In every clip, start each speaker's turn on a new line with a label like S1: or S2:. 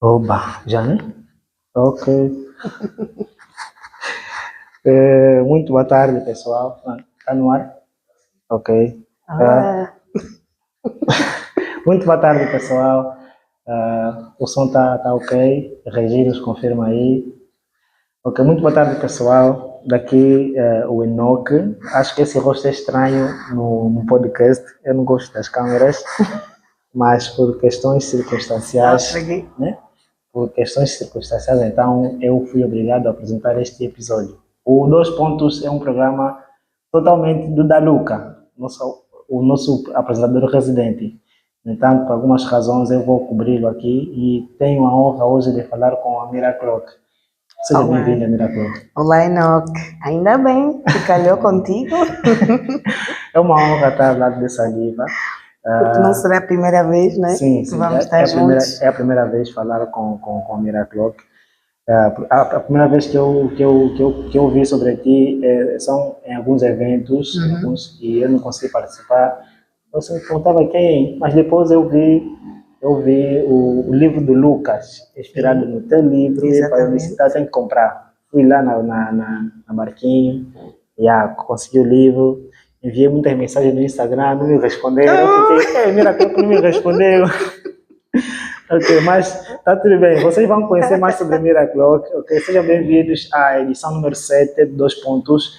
S1: Oba, já, né? Ok. Muito boa tarde, pessoal. Está no ar? Ok.
S2: Olá.
S1: Muito boa tarde, pessoal. O som está ok. Reginos, confirma aí. Ok, muito boa tarde, pessoal. Daqui o Enoque. Acho que esse rosto é estranho no podcast. Eu não gosto das câmeras, mas por questões circunstanciais, né? Por questões circunstanciais, então eu fui obrigado a apresentar este episódio. O Dois Pontos é um programa totalmente do Daluca, o nosso apresentador residente. No entanto, por algumas razões, eu vou cobri-lo aqui e tenho a honra hoje de falar com a Mira Clock. Seja
S2: Olá.
S1: bem-vinda, Mira Clock.
S2: Olá, Enoque. Ainda bem que calhou contigo,
S1: É uma honra estar ao lado dessa diva.
S2: porque não será a primeira vez, né?
S1: Sim,
S2: que
S1: sim.
S2: vamos estar juntos.
S1: É a primeira vez falar com a Mira Clock. A primeira vez que eu ouvi sobre ti são em alguns eventos, e eu não consegui participar. Você me perguntava quem, mas depois eu vi o livro do Lucas, inspirado no teu livro, e para eu disse, tá, tem que comprar. Fui lá na Marquinho, consegui o livro, enviei muitas mensagens no Instagram, não me responderam. Eu fiquei, mira, como não me respondeu. Ok, mas tá tudo bem. Vocês vão conhecer mais sobre Miraclock. Ok, sejam bem-vindos à edição número 7 de Dois Pontos.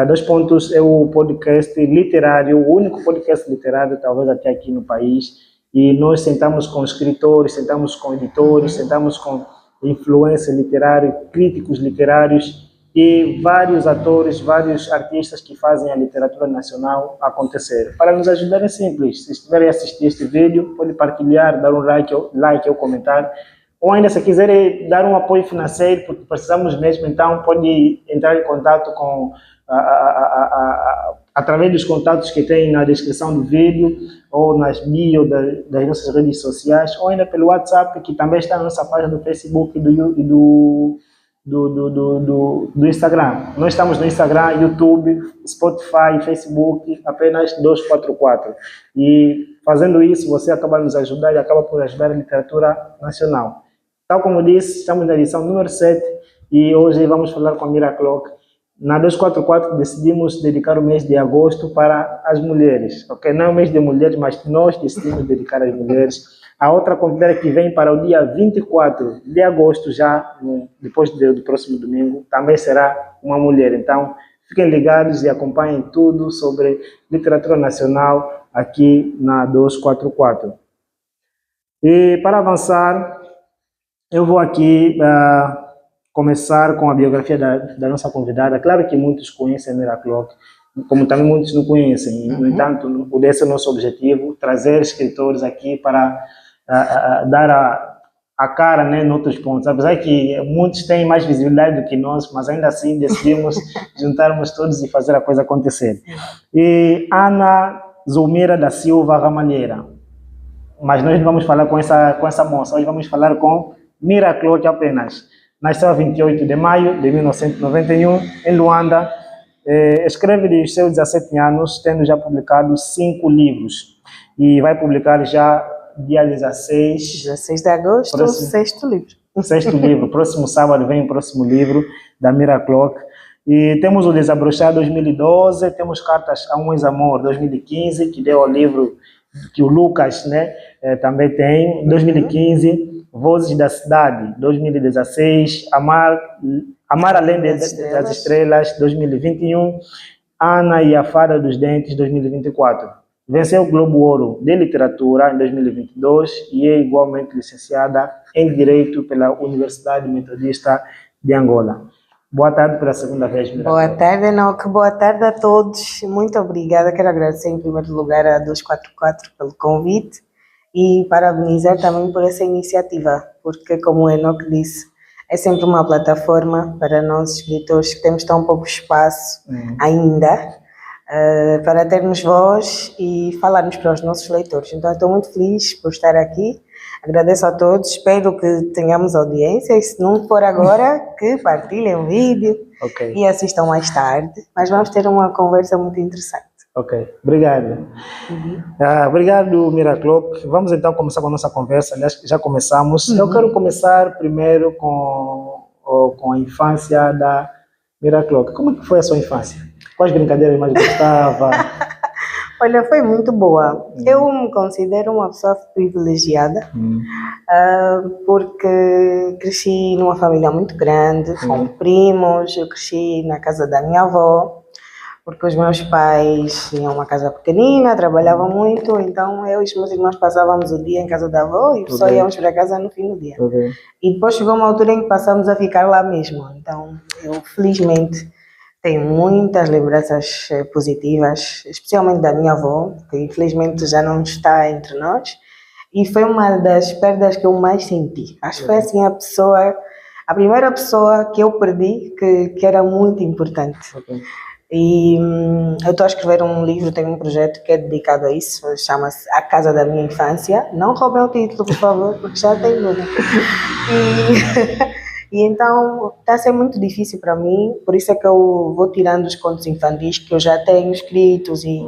S1: Dois Pontos é o podcast literário, o único podcast literário, talvez até aqui no país. E nós sentamos com escritores, sentamos com editores, sentamos com influências literários, críticos literários e vários atores, vários artistas que fazem a literatura nacional acontecer. Para nos ajudar é simples, se estiverem a assistir este vídeo, pode partilhar, dar um like ou comentar, ou ainda se quiserem dar um apoio financeiro, porque precisamos mesmo, então pode entrar em contato com através dos contatos que tem na descrição do vídeo ou nas bio das nossas redes sociais, ou ainda pelo WhatsApp, que também está na nossa página do Facebook e do Instagram. Nós estamos no Instagram, YouTube, Spotify, Facebook, apenas 244. E fazendo isso, você acaba nos ajudar e acaba por ajudar a literatura nacional. Tal como disse, estamos na edição número 7 e hoje vamos falar com a Mira Clock. Na 244 decidimos dedicar o mês de agosto para as mulheres, ok? Não é o mês de mulheres, mas nós decidimos dedicar às mulheres. A outra convidada que vem para o dia 24 de agosto, já depois do próximo domingo, também será uma mulher. Então, fiquem ligados e acompanhem tudo sobre literatura nacional aqui na 244. E para avançar, eu vou aqui começar com a biografia da nossa convidada. Claro que muitos conhecem a Mira Clock, como também muitos não conhecem. No entanto, esse é o nosso objetivo, trazer escritores aqui para dar a cara, né, em outros pontos. Apesar que muitos têm mais visibilidade do que nós, mas ainda assim decidimos juntarmos todos e fazer a coisa acontecer. E Ana Zulmira da Silva Ramalheira. Mas nós não vamos falar com essa moça, hoje vamos falar com Mira Clock apenas. Nasceu a 28 de maio de 1991, em Luanda. Escreve desde seus 17 anos, tendo já publicado 5 livros. E vai publicar já dia 16
S2: de agosto, o sexto livro.
S1: O sexto livro. Próximo sábado vem o próximo livro da Mira Clock. E temos o Desabrochar 2012, temos Cartas a um Ex-Amor 2015, que deu ao livro que o Lucas, né, também tem, 2015. Vozes da Cidade, 2016, Amar Além das Estrelas, 2021, Ana e a Fada dos Dentes, 2024. Venceu o Globo Ouro de Literatura em 2022 e é igualmente licenciada em Direito pela Universidade Metodista de Angola. Boa tarde pela segunda vez, Mira.
S2: Boa tarde, Enoque. Boa tarde a todos. Muito obrigada. Quero agradecer em primeiro lugar a 244 pelo convite e parabenizar também por essa iniciativa, porque, como o Enoque disse, é sempre uma plataforma para nós escritores que temos tão pouco espaço ainda, para termos voz e falarmos para os nossos leitores. Então, estou muito feliz por estar aqui. Agradeço a todos, espero que tenhamos audiência e se não for agora, que partilhem o vídeo e assistam mais tarde. Mas vamos ter uma conversa muito interessante.
S1: Ok, obrigado. Obrigado, Miracloc. Vamos então começar com a nossa conversa. Aliás, já começamos. Eu quero começar primeiro com a infância da Miracloc. Como é que foi a sua infância? Quais brincadeiras mais gostava?
S2: Olha, foi muito boa. Eu me considero uma pessoa privilegiada, porque cresci numa família muito grande, com primos, eu cresci na casa da minha avó, porque os meus pais tinham uma casa pequenina, trabalhavam muito, então eu e os meus irmãos passávamos o dia em casa da avó e só íamos para casa no fim do dia. E depois chegou uma altura em que passamos a ficar lá mesmo, então eu felizmente tenho muitas lembranças positivas, especialmente da minha avó, que infelizmente já não está entre nós, e foi uma das perdas que eu mais senti. Acho que foi assim a primeira pessoa que eu perdi que era muito importante. E eu estou a escrever um livro, tenho um projeto que é dedicado a isso, chama-se A Casa da Minha Infância. Não roubem o título, por favor, porque já tem nome. E então está a ser muito difícil para mim, por isso é que eu vou tirando os contos infantis que eu já tenho escritos e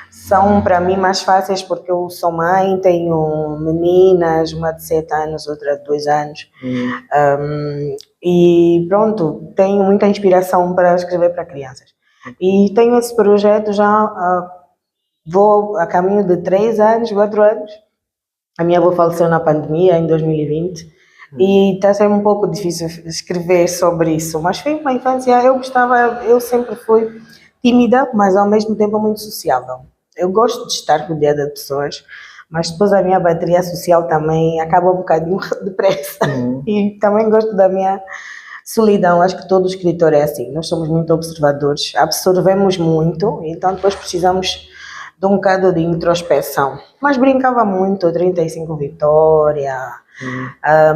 S2: são para mim mais fáceis porque eu sou mãe, tenho meninas, uma de 7 anos, outra de 2 anos. E pronto, tenho muita inspiração para escrever para crianças. E tenho esse projeto já, vou a caminho de 3 anos, 4 anos. A minha avó faleceu na pandemia, em 2020, e está a ser um pouco difícil escrever sobre isso. Mas foi uma infância, eu sempre fui tímida, mas ao mesmo tempo muito sociável. Eu gosto de estar rodeada de pessoas, mas depois a minha bateria social também acaba um bocadinho depressa. E também gosto da minha solidão. Acho que todo escritor é assim, nós somos muito observadores, absorvemos muito, então depois precisamos de um bocado de introspeção. Mas brincava muito, 35 Vitória,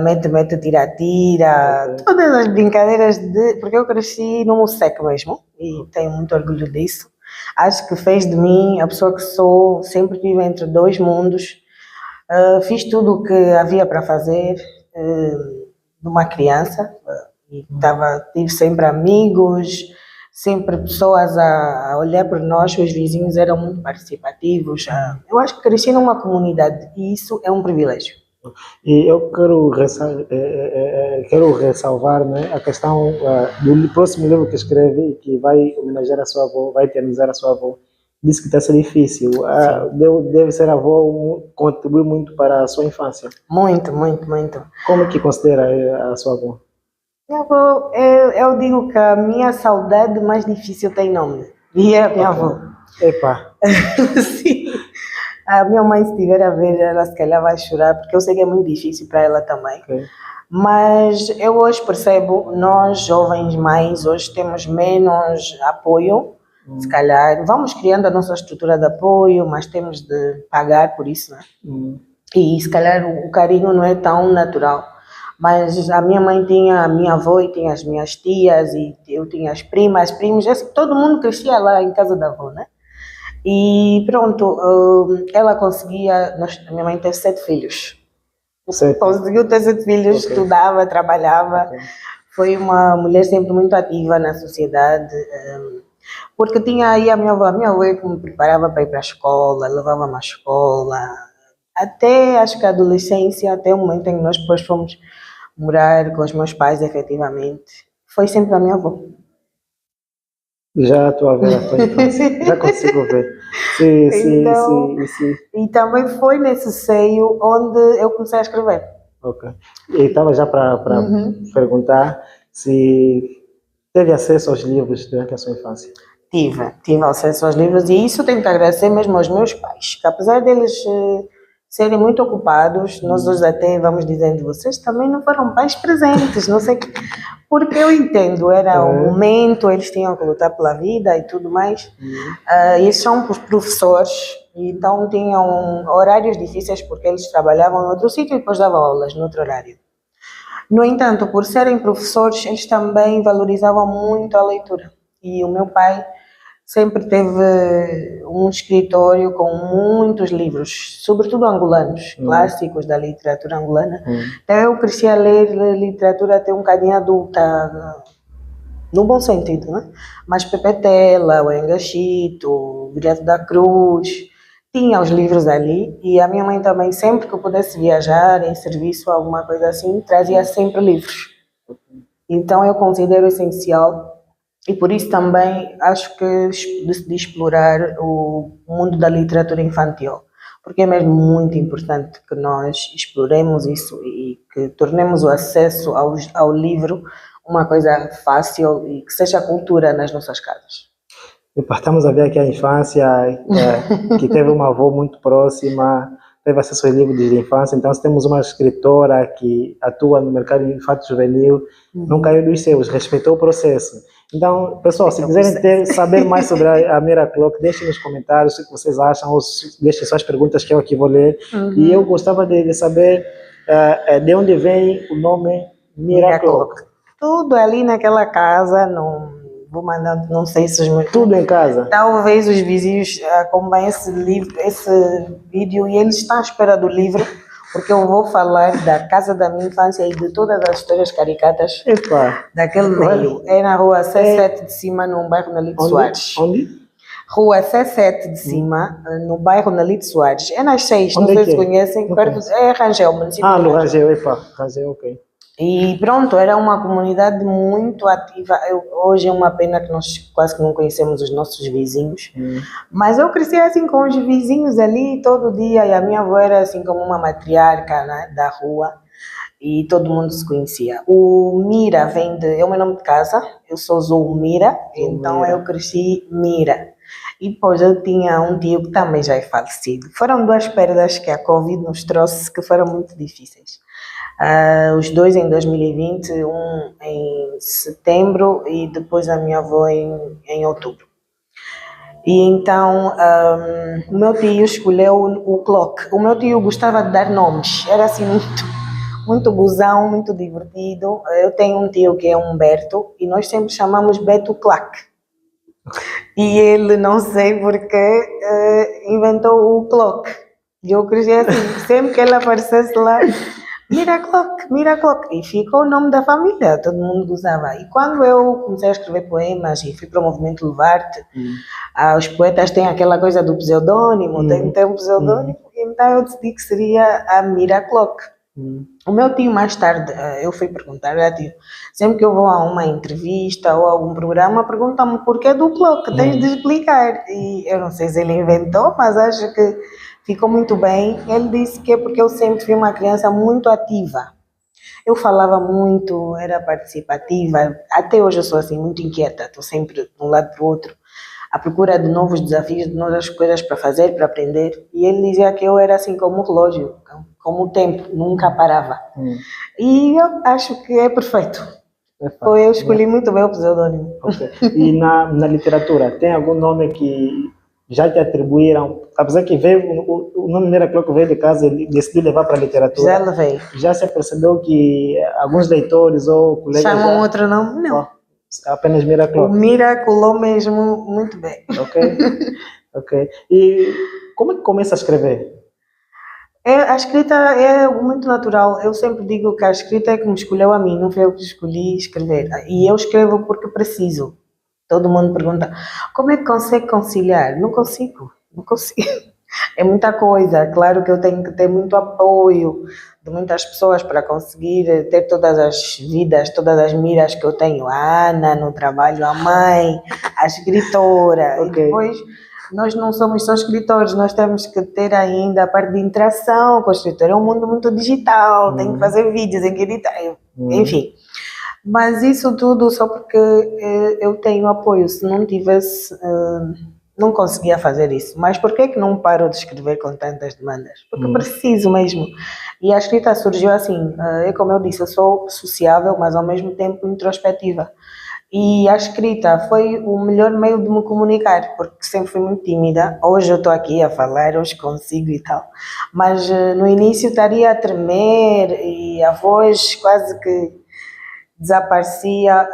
S2: mete-mete, tira-tira, todas as brincadeiras porque eu cresci no Mosec mesmo e tenho muito orgulho disso. Acho que fez de mim a pessoa que sou, sempre vivo entre dois mundos. Fiz tudo o que havia para fazer de uma criança. Tive sempre amigos, sempre pessoas a olhar por nós, os vizinhos eram muito participativos. Eu acho que cresci numa comunidade e isso é um privilégio.
S1: E eu quero ressalvar, né, a questão do próximo livro que escreve e que vai homenagear a sua avó, vai eternizar a sua avó. Disse que está a ser difícil. Deve ser a avó, contribui muito para a sua infância.
S2: Muito, muito, muito.
S1: Como é que considera a sua avó?
S2: Eu digo que a minha saudade mais difícil tem nome. E é a minha avó.
S1: Epa!
S2: Sim. A minha mãe, se estiver a ver, ela se calhar vai chorar, porque eu sei que é muito difícil para ela também. Okay. Mas eu hoje percebo, nós jovens mães, hoje temos menos apoio, se calhar. Vamos criando a nossa estrutura de apoio, mas temos de pagar por isso, né? E se calhar o carinho não é tão natural. Mas a minha mãe tinha a minha avó e tinha as minhas tias, e eu tinha as primas, primos, assim, todo mundo crescia lá em casa da avó, né? E pronto, ela conseguia, a minha mãe teve 7 filhos. Conseguiu ter 7 filhos, okay. Estudava, trabalhava, okay. Foi uma mulher sempre muito ativa na sociedade, porque tinha aí a minha avó que me preparava para ir para a escola, levava-me à escola, até acho que a adolescência, até o momento em que nós depois fomos morar com os meus pais, efetivamente, foi sempre a minha avó.
S1: Já estou a ver a tua infância, já consigo ver. Sim.
S2: E também foi nesse seio onde eu comecei a escrever.
S1: Ok. E estava já para perguntar se teve acesso aos livros durante a sua infância.
S2: Tive acesso aos livros e isso tenho que agradecer mesmo aos meus pais, que apesar deles serem muito ocupados, nós hoje até vamos dizendo, vocês também não foram pais presentes, não sei, porque eu entendo, era o momento, eles tinham que lutar pela vida e tudo mais, eles são os professores, então tinham horários difíceis porque eles trabalhavam em outro sítio e depois davam aulas no outro horário. No entanto, por serem professores, eles também valorizavam muito a leitura, e o meu pai sempre teve um escritório com muitos livros, sobretudo angolanos, clássicos da literatura angolana. Então eu cresci a ler literatura até um bocadinho adulta, no bom sentido, né? Mas Pepe Tela, o Engachito, o Viriato da Cruz, tinha os livros ali e a minha mãe também, sempre que eu pudesse viajar em serviço, alguma coisa assim, trazia sempre livros. Então eu considero essencial e por isso também acho que decidi explorar o mundo da literatura infantil, porque é mesmo muito importante que nós exploremos isso e que tornemos o acesso ao livro uma coisa fácil e que seja cultura nas nossas casas.
S1: E partamos a ver aqui a infância, que teve uma avó muito próxima, teve acesso aos livros de infância, então se temos uma escritora que atua no mercado infanto-juvenil, não caiu dos seus, respeitou o processo. Então, pessoal, se quiserem saber mais sobre a Mira Clock, deixem nos comentários o que vocês acham, ou deixem suas perguntas que eu aqui vou ler. E eu gostava de saber de onde vem o nome Mira Clock.
S2: Tudo ali naquela casa, não vou mandar, não sei se os meus...
S1: Tudo em casa?
S2: Talvez os vizinhos acompanhem esse vídeo e eles estão à espera do livro, porque eu vou falar da casa da minha infância e de todas as histórias caricatas daquele meio. É na rua C7 de cima, no bairro Nelito Soares.
S1: Onde?
S2: Rua C7 de cima, no bairro Nelito Soares. É nas 6, não sei se conhecem, perto é Rangel, município.
S1: No Rangel, Rangel, ok.
S2: E pronto, era uma comunidade muito ativa. Hoje é uma pena que nós quase que não conhecemos os nossos vizinhos. Mas eu cresci assim com os vizinhos ali todo dia. E a minha avó era assim como uma matriarca, né, da rua. E todo mundo se conhecia. O Mira vem é o meu nome de casa. Eu sou Zulmira, então eu cresci Mira. E depois eu tinha um tio que também já é falecido. Foram duas perdas que a Covid nos trouxe que foram muito difíceis. Os dois em 2020, um em setembro e depois a minha avó em outubro. E então o meu tio escolheu o Clock. O meu tio gostava de dar nomes, era assim muito gozão, muito divertido. Eu tenho um tio que é Humberto e nós sempre chamamos Beto Clack. E ele, não sei porque, inventou o Clock. E eu cresci assim, sempre que ele aparecesse lá, Mira Clock, e ficou o nome da família, todo mundo usava. E quando eu comecei a escrever poemas e fui para o movimento Levarte, os poetas têm aquela coisa do pseudônimo, tem um pseudônimo, então eu decidi que seria a Mira Clock. O meu tio, mais tarde, eu fui perguntar, sempre que eu vou a uma entrevista ou a algum programa, perguntam-me porquê do Clock, tens de explicar. E eu não sei se ele inventou, mas acho que ficou muito bem. Ele disse que é porque eu sempre fui uma criança muito ativa. Eu falava muito, era participativa. Até hoje eu sou assim, muito inquieta. Estou sempre de um lado para o outro, à procura de novos desafios, de novas coisas para fazer, para aprender. E ele dizia que eu era assim como um relógio, como o tempo, nunca parava. E eu acho que é perfeito. Eu escolhi muito bem o pseudônimo.
S1: Okay. E na literatura, tem algum nome que já te atribuíram? Apesar que veio, o nome Mira Clock veio de casa e decidiu levar para a literatura.
S2: Já levei.
S1: Já se percebeu que alguns leitores ou colegas
S2: chamam outro nome? Não.
S1: Apenas Mira Clock.
S2: O Mira colou mesmo muito bem.
S1: Ok. E como é que começa a escrever?
S2: A escrita é muito natural. Eu sempre digo que a escrita é que me escolheu a mim, não foi eu que escolhi escrever. E eu escrevo porque preciso. Todo mundo pergunta, como é que consegue conciliar? Não consigo. É muita coisa. Claro que eu tenho que ter muito apoio de muitas pessoas para conseguir ter todas as vidas, todas as miras que eu tenho. A Ana no trabalho, a mãe, a escritora. E depois, nós não somos só escritores, nós temos que ter ainda a parte de interação com o escritor. É um mundo muito digital, tem que fazer vídeos, tem que editar, enfim. Mas isso tudo só porque eu tenho apoio. Se não tivesse, não conseguia fazer isso. Mas por que não paro de escrever com tantas demandas? Porque preciso mesmo. E a escrita surgiu assim, como eu disse, eu sou sociável, mas ao mesmo tempo introspectiva. E a escrita foi o melhor meio de me comunicar, porque sempre fui muito tímida. Hoje eu estou aqui a falar, hoje consigo e tal. Mas no início estaria a tremer e a voz quase que desaparecia.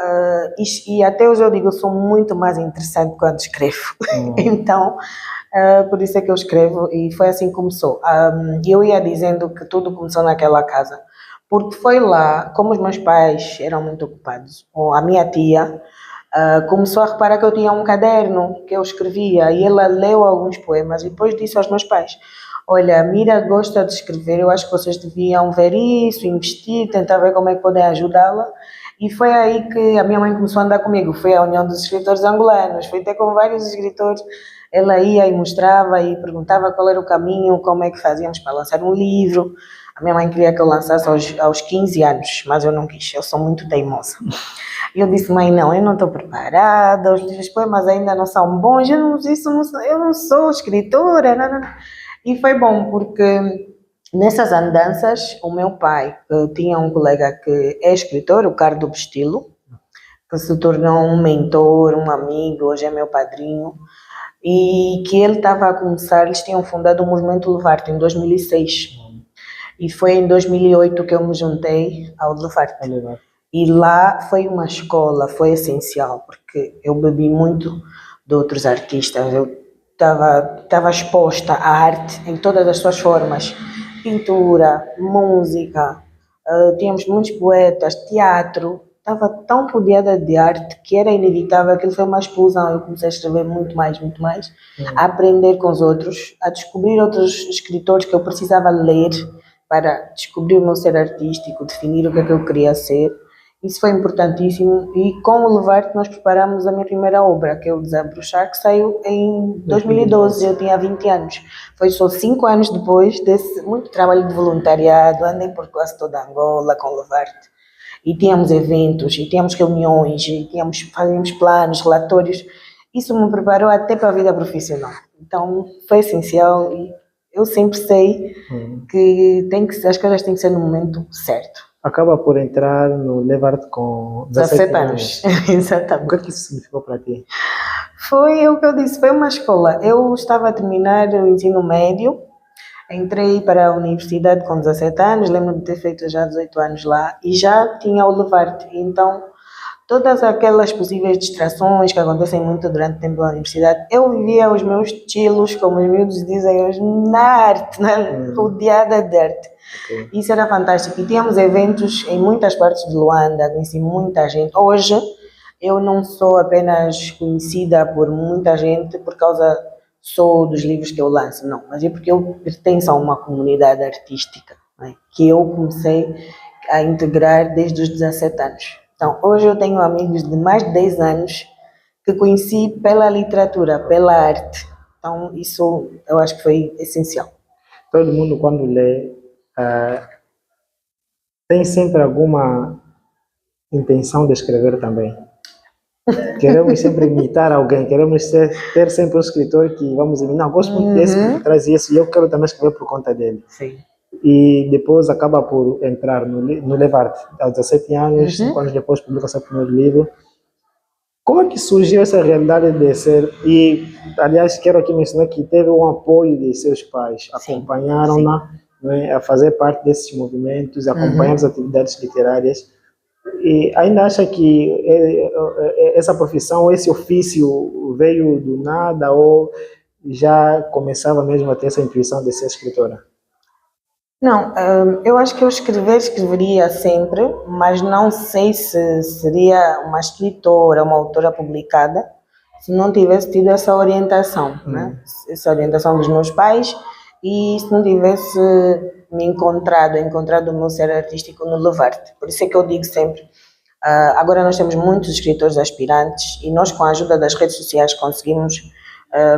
S2: E até hoje eu digo, eu sou muito mais interessante quando escrevo. Então, por isso é que eu escrevo e foi assim que começou. Eu ia dizendo que tudo começou naquela casa. Porque foi lá, como os meus pais eram muito ocupados, a minha tia começou a reparar que eu tinha um caderno que eu escrevia e ela leu alguns poemas e depois disse aos meus pais: olha, a Mira gosta de escrever, eu acho que vocês deviam ver isso, investir, tentar ver como é que podem ajudá-la. E foi aí que a minha mãe começou a andar comigo, foi a União dos Escritores Angolanos, fui ter com vários escritores, ela ia e mostrava e perguntava qual era o caminho, como é que fazíamos para lançar um livro. A minha mãe queria que eu lançasse aos 15 anos, mas eu não quis, eu sou muito teimosa. E eu disse: mãe, não, eu não estou preparada, os poemas ainda não são bons, eu não sou escritora, não. E foi bom, porque nessas andanças, o meu pai tinha um colega que é escritor, o Cardo Bestilo, que se tornou um mentor, um amigo, hoje é meu padrinho, e que ele estava a começar, eles tinham fundado o Movimento Levarte em 2006. E foi em 2008 que eu me juntei ao Levarte. E lá foi uma escola, foi essencial, porque eu bebi muito de outros artistas, eu estava exposta à arte em todas as suas formas, pintura, música, tínhamos muitos poetas, teatro, estava tão rodeada de arte que era inevitável, aquilo foi uma explosão, eu comecei a escrever muito mais, a aprender com os outros, a descobrir outros escritores que eu precisava ler para descobrir o meu ser artístico, definir o que é que eu queria ser. Isso foi importantíssimo e com o Levarte nós preparamos a minha primeira obra, que é o Desabrochar, que saiu em 2012, eu tinha 20 anos. Foi só 5 anos depois desse muito trabalho de voluntariado, andei por quase toda Angola com o Levarte. E tínhamos eventos, e tínhamos reuniões, e fazíamos planos, relatórios. Isso me preparou até para a vida profissional. Então foi essencial e eu sempre sei que as coisas têm que ser no momento certo.
S1: Acaba por entrar no Levarte com 17 anos.
S2: Exatamente.
S1: O que é que isso significou para ti?
S2: Foi o que eu disse, foi uma escola. Eu estava a terminar o ensino médio, entrei para a universidade com 17 anos, lembro-me de ter feito já 18 anos lá e já tinha o Levarte. Então, todas aquelas possíveis distrações que acontecem muito durante o tempo da universidade, eu vivia os meus estilos, como os miúdos dizem hoje, na arte, rodeada de arte. Okay. Isso era fantástico. E tínhamos eventos em muitas partes de Luanda, conheci muita gente. Hoje, eu não sou apenas conhecida por muita gente por causa só dos livros que eu lanço, não, mas é porque eu pertenço a uma comunidade artística, né, que eu comecei a integrar desde os 17 anos. Então, hoje eu tenho amigos de mais de 10 anos que conheci pela literatura, pela arte. Então, isso eu acho que foi essencial.
S1: Todo mundo, quando lê, tem sempre alguma intenção de escrever também. Queremos sempre imitar alguém, queremos ter sempre um escritor que vamos imitar. Não, gosto muito desse, porque traz isso, e eu quero também escrever por conta dele.
S2: Sim.
S1: E depois acaba por entrar no Levarte, aos 17 anos, 5 anos depois publica seu primeiro livro. Como é que surgiu essa realidade de ser, e aliás quero aqui mencionar que teve um apoio de seus pais, acompanharam-na, né, a fazer parte desses movimentos, acompanhar as atividades literárias, e ainda acha que essa profissão, esse ofício veio do nada ou já começava mesmo a ter essa intuição de ser escritora?
S2: Não, eu acho que eu escreveria sempre, mas não sei se seria uma escritora, uma autora publicada, se não tivesse tido essa orientação, né? Essa orientação dos meus pais, e se não tivesse me encontrado o meu ser artístico no Levarte. Por isso é que eu digo sempre, agora nós temos muitos escritores aspirantes e nós, com a ajuda das redes sociais, conseguimos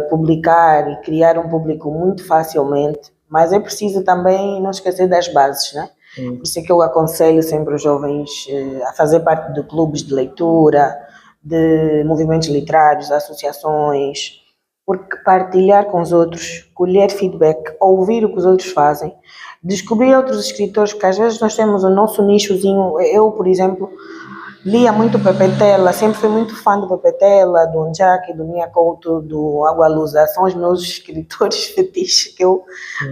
S2: publicar e criar um público muito facilmente. Mas é preciso também não esquecer das bases, né? Por isso é que eu aconselho sempre os jovens a fazer parte de clubes de leitura, de movimentos literários, associações, porque partilhar com os outros, colher feedback, ouvir o que os outros fazem, descobrir outros escritores, porque às vezes nós temos o nosso nichozinho. Eu, por exemplo, lia muito Pepe Tela, sempre fui muito fã do Pepe Tela, do Njaki, do Mia Couto, do Água Lusa. São os meus escritores fetiches que eu,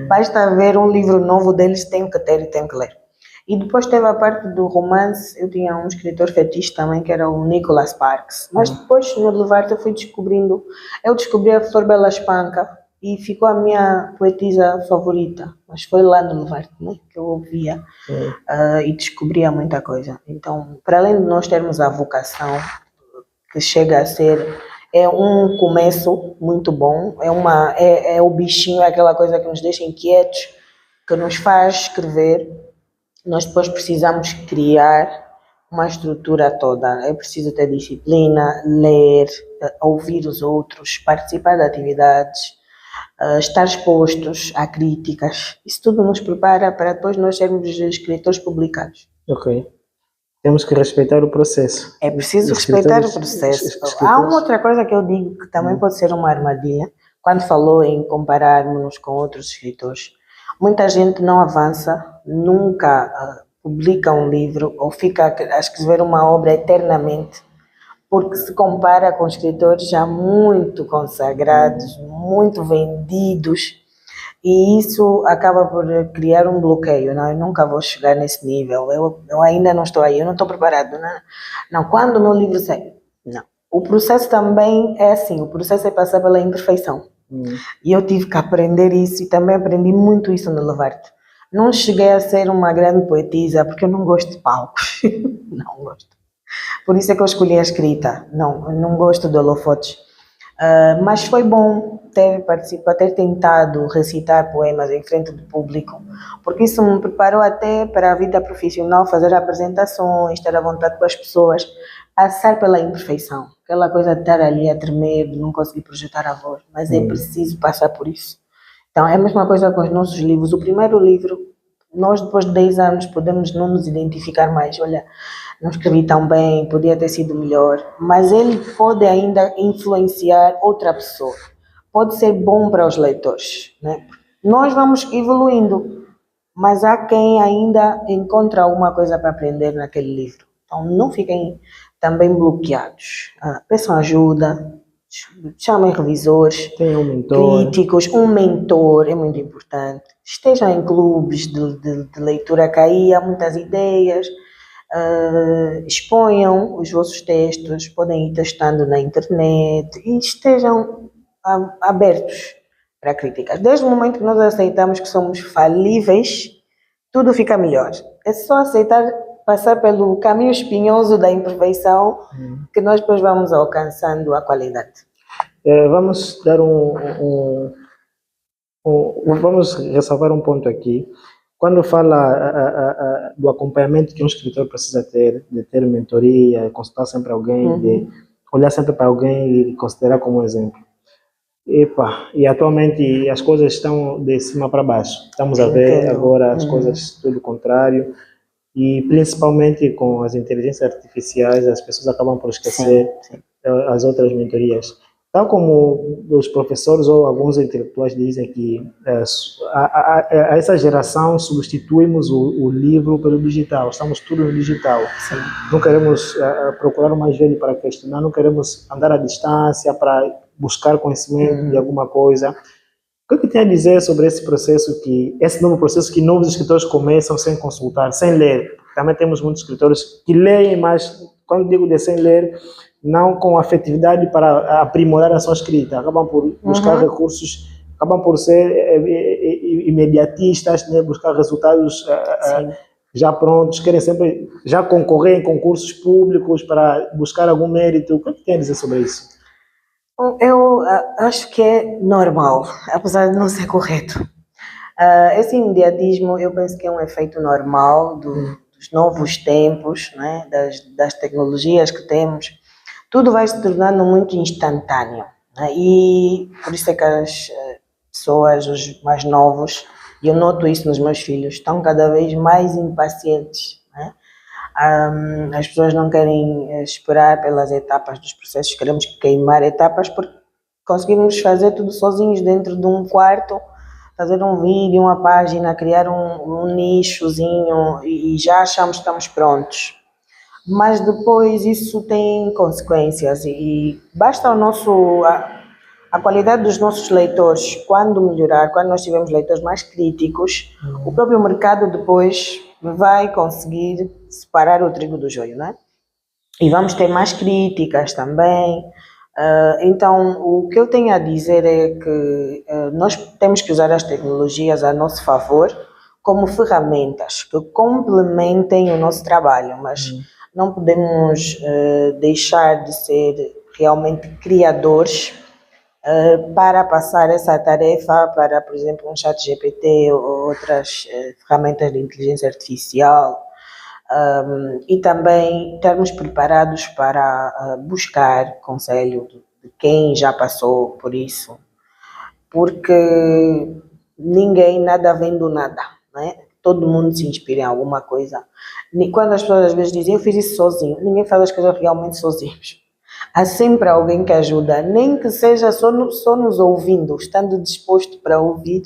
S2: basta ver um livro novo deles, tenho que ter e tenho que ler. E depois teve a parte do romance, eu tinha um escritor fetiche também, que era o Nicholas Sparks. Mas depois, no Levarte, eu descobri a Flor Bela Espanca e ficou a minha poetisa favorita. Mas foi lá no Levarte, né, que eu ouvia e descobria muita coisa. Então, para além de nós termos a vocação, que chega a ser, é um começo muito bom, é o bichinho, é aquela coisa que nos deixa inquietos, que nos faz escrever. Nós depois precisamos criar uma estrutura toda. É preciso ter disciplina, ler, ouvir os outros, participar de atividades, estar expostos a críticas. Isso tudo nos prepara para depois nós sermos escritores publicados.
S1: Ok. Temos que respeitar o processo.
S2: É preciso respeitar o processo. Há uma outra coisa que eu digo que também pode ser uma armadilha, quando falou em compararmos-nos com outros escritores. Muita gente não avança, nunca publica um livro ou fica a escrever uma obra eternamente, porque se compara com escritores já muito consagrados, muito vendidos, e isso acaba por criar um bloqueio. Não, eu nunca vou chegar nesse nível, eu ainda não estou aí, eu não estou preparado. Não, quando o meu livro sai, não. O processo também é assim, o processo é passar pela imperfeição. E eu tive que aprender isso e também aprendi muito isso no Levarte. Não cheguei a ser uma grande poetisa porque eu não gosto de palcos. Não gosto. Por isso é que eu escolhi a escrita. Não, eu não gosto de holofotes. Mas foi bom ter participado, ter tentado recitar poemas em frente do público, porque isso me preparou até para a vida profissional, fazer apresentações, estar à vontade com as pessoas, passar pela imperfeição, aquela coisa de estar ali a tremer, de não conseguir projetar a voz, mas é preciso passar por isso. Então é a mesma coisa com os nossos livros. O primeiro livro, nós depois de 10 anos podemos não nos identificar mais, olha, não escrevi tão bem, podia ter sido melhor, mas ele pode ainda influenciar outra pessoa, pode ser bom para os leitores, né? Nós vamos evoluindo, mas há quem ainda encontra alguma coisa para aprender naquele livro, então não fiquem também bloqueados, peçam ajuda, chamem revisores,
S1: tenham um mentor,
S2: críticos, um mentor é muito importante, estejam em clubes de leitura que aí há muitas ideias. Exponham os vossos textos, podem ir testando na internet e estejam abertos para críticas. Desde o momento que nós aceitamos que somos falíveis, tudo fica melhor. É só aceitar, passar pelo caminho espinhoso da imperfeição, que nós depois vamos alcançando a qualidade.
S1: Vamos dar vamos ressalvar um ponto aqui. Quando fala do acompanhamento que um escritor precisa ter, de ter mentoria, consultar sempre alguém, de olhar sempre para alguém e considerar como exemplo. E atualmente as coisas estão de cima para baixo. Estamos a ver agora as coisas tudo contrário. E principalmente com as inteligências artificiais, as pessoas acabam por esquecer as outras mentorias. Tal como os professores ou alguns intelectuais dizem que a essa geração substituímos o livro pelo digital, estamos tudo no digital.
S2: Sim.
S1: Não queremos procurar o mais velho para questionar, não queremos andar à distância para buscar conhecimento de alguma coisa. O que tem a dizer sobre esse processo, esse novo processo que novos escritores começam sem consultar, sem ler? Também temos muitos escritores que leem, mas quando digo de sem ler, não com afetividade para aprimorar a sua escrita, acabam por buscar recursos, acabam por ser imediatistas, né? Buscar resultados já prontos, querem sempre já concorrer em concursos públicos para buscar algum mérito. O que tem a dizer sobre isso?
S2: Eu acho que é normal, apesar de não ser correto. Esse imediatismo eu penso que é um efeito normal dos novos tempos, né? das tecnologias que temos. Tudo vai se tornando muito instantâneo, né? E por isso é que as pessoas, os mais novos, e eu noto isso nos meus filhos, estão cada vez mais impacientes, né? As pessoas não querem esperar pelas etapas dos processos, queremos queimar etapas porque conseguimos fazer tudo sozinhos dentro de um quarto, fazer um vídeo, uma página, criar um nichozinho e já achamos que estamos prontos. Mas depois isso tem consequências e basta a qualidade dos nossos leitores, quando melhorar, quando nós tivermos leitores mais críticos, o próprio mercado depois vai conseguir separar o trigo do joio, né? E vamos ter mais críticas também. Então, o que eu tenho a dizer é que nós temos que usar as tecnologias a nosso favor como ferramentas que complementem o nosso trabalho, mas não podemos deixar de ser realmente criadores para passar essa tarefa para, por exemplo, um chat GPT ou outras ferramentas de inteligência artificial. E também estarmos preparados para buscar conselho de quem já passou por isso, porque ninguém nada vem do nada, né? Todo mundo se inspira em alguma coisa. Quando as pessoas às vezes dizem eu fiz isso sozinho, ninguém faz as coisas realmente sozinhos. Há sempre alguém que ajuda, nem que seja só nos ouvindo, estando disposto para ouvir,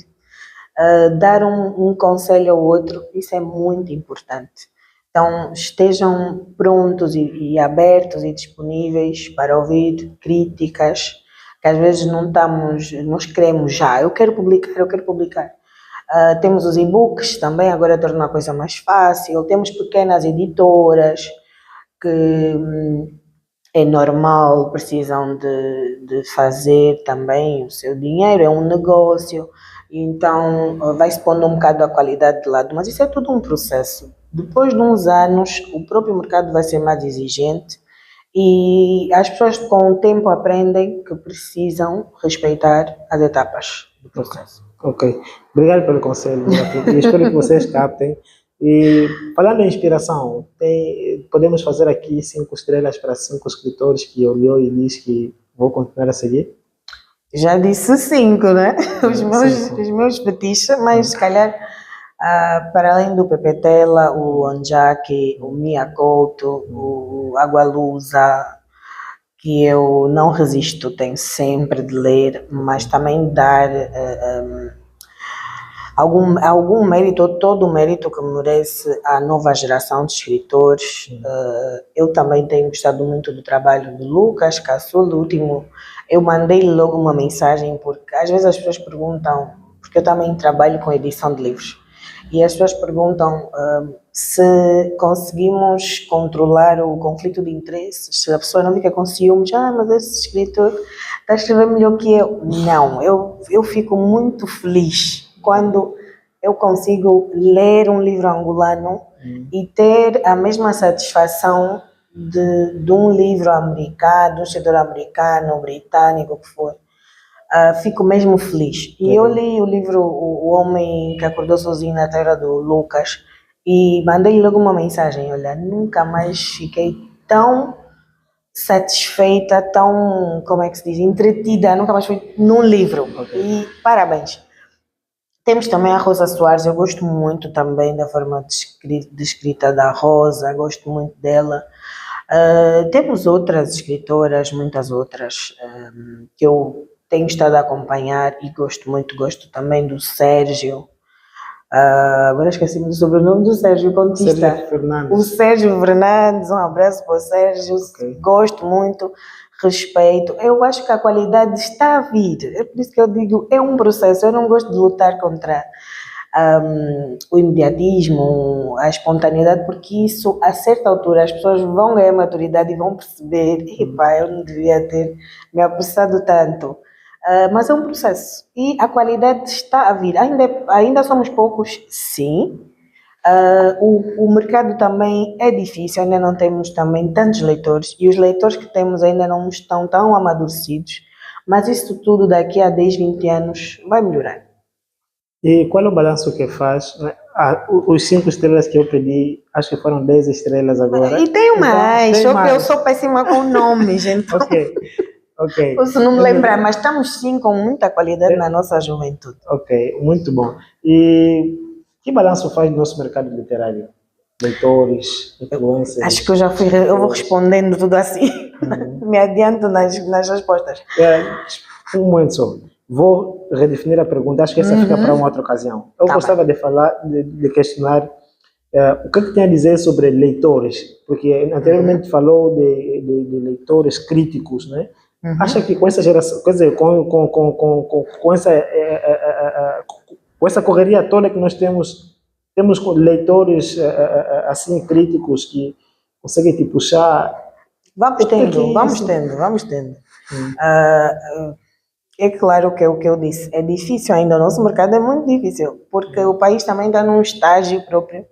S2: dar um conselho ao outro, isso é muito importante. Então estejam prontos e abertos e disponíveis para ouvir críticas, que às vezes nós queremos já, eu quero publicar. Temos os e-books também, agora torna a coisa mais fácil, temos pequenas editoras que é normal, precisam de fazer também o seu dinheiro, é um negócio, então vai-se pondo um bocado a qualidade de lado, mas isso é tudo um processo. Depois de uns anos, o próprio mercado vai ser mais exigente e as pessoas com o tempo aprendem que precisam respeitar as etapas do processo.
S1: Ok, obrigado pelo conselho, e espero que vocês captem. E falando em inspiração, podemos fazer aqui 5 estrelas para 5 escritores que olhou e disse que vou continuar a seguir?
S2: Já disse 5, né?
S1: Cinco.
S2: Os meus fetiches, mas se calhar para além do Pepe Tela, o Onjaki, o Mia Couto, o Agualusa, que eu não resisto, tenho sempre de ler, mas também dar algum mérito, todo o mérito que merece a nova geração de escritores. Eu também tenho gostado muito do trabalho de Lucas Caçul, do último. Eu mandei logo uma mensagem, porque às vezes as pessoas perguntam, porque eu também trabalho com edição de livros, e as pessoas perguntam se conseguimos controlar o conflito de interesses, se a pessoa não fica com ciúmes, mas esse escritor está a escrever melhor que eu. Não, eu fico muito feliz quando eu consigo ler um livro angolano e ter a mesma satisfação de um livro americano, de um escritor americano, britânico, o que for. Fico mesmo feliz. E eu li o livro O Homem que Acordou Sozinho na Terra, do Lucas, e mandei logo uma mensagem, olha, nunca mais fiquei tão satisfeita, tão, como é que se diz, entretida, nunca mais fui num livro. E parabéns. Temos também a Rosa Soares, eu gosto muito também da forma de escrita da Rosa, gosto muito dela. Temos outras escritoras, muitas outras, que eu tenho estado a acompanhar e gosto também do Sérgio. Agora esqueci-me do sobrenome do Sérgio, contista.
S1: Sérgio Fernandes.
S2: O Sérgio Fernandes, um abraço para o Sérgio, gosto muito, respeito. Eu acho que a qualidade está a vir, é por isso que eu digo, é um processo, eu não gosto de lutar contra o imediatismo, a espontaneidade, porque isso, a certa altura, as pessoas vão ganhar maturidade e vão perceber, epá, eu não devia ter me apressado tanto. Mas é um processo e a qualidade está a vir. Ainda somos poucos, sim. O mercado também é difícil, ainda não temos também tantos leitores e os leitores que temos ainda não estão tão amadurecidos, mas isso tudo daqui a 10, 20 anos vai melhorar.
S1: E qual é o balanço que faz? Os 5 estrelas que eu pedi, acho que foram 10 estrelas agora.
S2: E tenho mais,
S1: Então,
S2: só que eu sou péssima com nomes, então
S1: Ok.
S2: posso não me lembrar, mas estamos sim com muita qualidade na nossa juventude.
S1: Ok, muito bom. E que balanço faz do nosso mercado literário? Leitores, influencers?
S2: Acho que eu vou respondendo tudo assim, me adianto nas respostas.
S1: Um momento só. Vou redefinir a pergunta, acho que essa fica para uma outra ocasião. Eu gostava de falar, de questionar o que tem a dizer sobre leitores, porque anteriormente falou de leitores críticos, né? Acha que com essa geração, quer dizer, com essa correria toda que nós temos leitores assim críticos que conseguem te puxar?
S2: Vamos tendo. É claro que é o que eu disse, é difícil ainda, o nosso mercado é muito difícil, porque o país também está num estágio próprio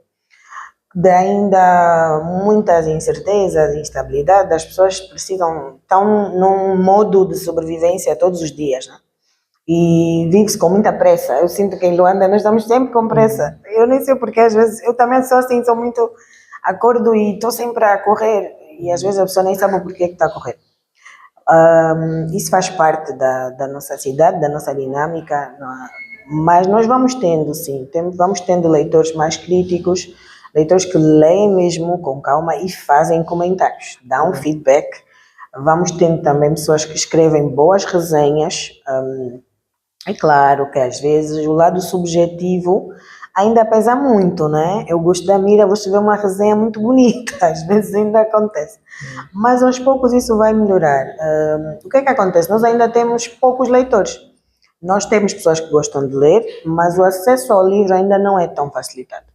S2: de ainda muitas incertezas, instabilidade, as pessoas estão num modo de sobrevivência todos os dias, né? E vive-se com muita pressa. Eu sinto que em Luanda nós estamos sempre com pressa. Eu nem sei porque às vezes eu também sou assim, sou muito acordo e estou sempre a correr e às vezes a pessoa nem sabe o porquê que está a correr. Isso faz parte da nossa cidade, da nossa dinâmica, mas nós vamos tendo, sim, vamos tendo leitores mais críticos, leitores que leem mesmo com calma e fazem comentários, dão feedback. Vamos tendo também pessoas que escrevem boas resenhas. É claro que às vezes o lado subjetivo ainda pesa muito, né? Eu gosto da Mira, vou escrever uma resenha muito bonita, às vezes ainda acontece. Mas aos poucos isso vai melhorar. O que é que acontece? Nós ainda temos poucos leitores. Nós temos pessoas que gostam de ler, mas o acesso ao livro ainda não é tão facilitado.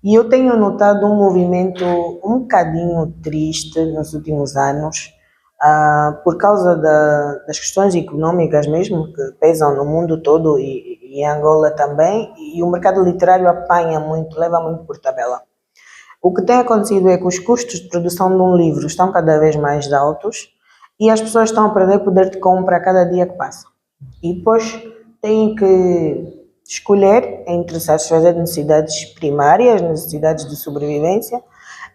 S2: E eu tenho notado um movimento um bocadinho triste nos últimos anos, por causa das questões econômicas mesmo, que pesam no mundo todo e em Angola também, e o mercado literário apanha muito, leva muito por tabela. O que tem acontecido é que os custos de produção de um livro estão cada vez mais altos e as pessoas estão a perder poder de compra a cada dia que passa. E depois têm que escolher entre satisfazer necessidades primárias, necessidades de sobrevivência,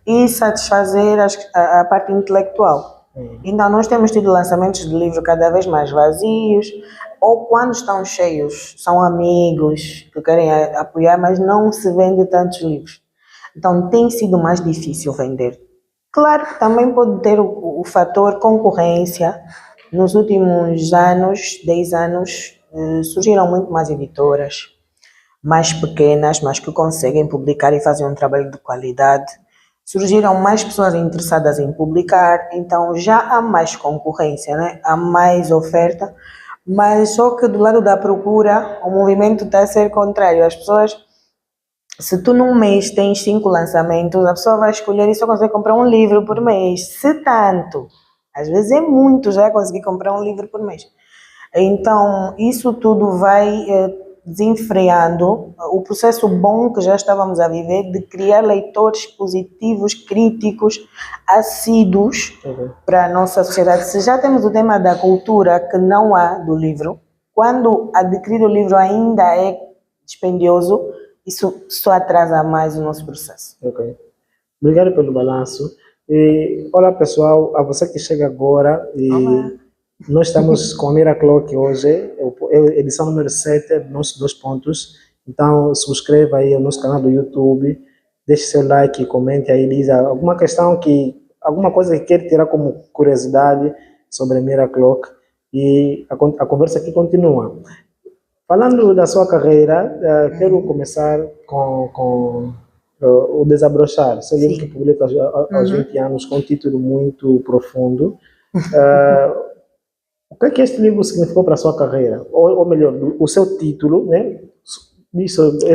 S2: e satisfazer a parte intelectual. Então nós temos tido lançamentos de livros cada vez mais vazios, ou quando estão cheios, são amigos que querem apoiar, mas não se vende tantos livros. Então tem sido mais difícil vender. Claro que também pode ter o fator concorrência. Nos últimos anos, 10 anos, surgiram muito mais editoras, mais pequenas, mas que conseguem publicar e fazer um trabalho de qualidade. Surgiram mais pessoas interessadas em publicar, então já há mais concorrência, né? Há mais oferta, mas só que do lado da procura o movimento está a ser contrário. As pessoas, se tu num mês tens 5 lançamentos, a pessoa vai escolher e só consegue comprar um livro por mês, se tanto. Às vezes é muito já conseguir comprar um livro por mês. Então isso tudo vai desenfreando o processo bom que já estávamos a viver de criar leitores positivos, críticos, assíduos para a nossa sociedade. Se já temos o tema da cultura que não há do livro, quando adquirir o livro ainda é dispendioso, isso só atrasa mais o nosso processo.
S1: Ok. Obrigado pelo balanço. Olá pessoal, a você que chega agora.
S2: Olá.
S1: Nós estamos com a Mira Clock hoje, edição número 7, nossos 2 pontos. Então, subscreva aí o nosso canal do YouTube, deixe seu like, comente aí, diz alguma questão alguma coisa que quer tirar como curiosidade sobre a Mira Clock. E a conversa aqui continua. Falando da sua carreira, quero começar com o Desabrochar, seu livro que publica aos 20 anos, com um título muito profundo. O que é que este livro significou para a sua carreira? Ou melhor, o seu título, né?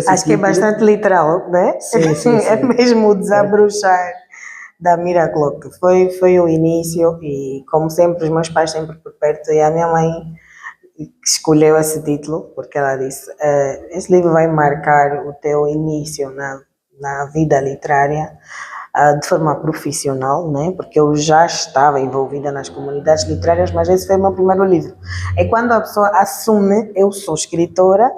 S2: Acho que é bastante literal, né?
S1: Sim.
S2: É mesmo o Desabrochar da Mira Clock. Foi o início e, como sempre, os meus pais sempre por perto e a minha mãe escolheu esse título porque ela disse: esse livro vai marcar o teu início na vida literária de forma profissional, né? Porque eu já estava envolvida nas comunidades literárias, mas esse foi o meu primeiro livro. É quando a pessoa assume: eu sou escritora,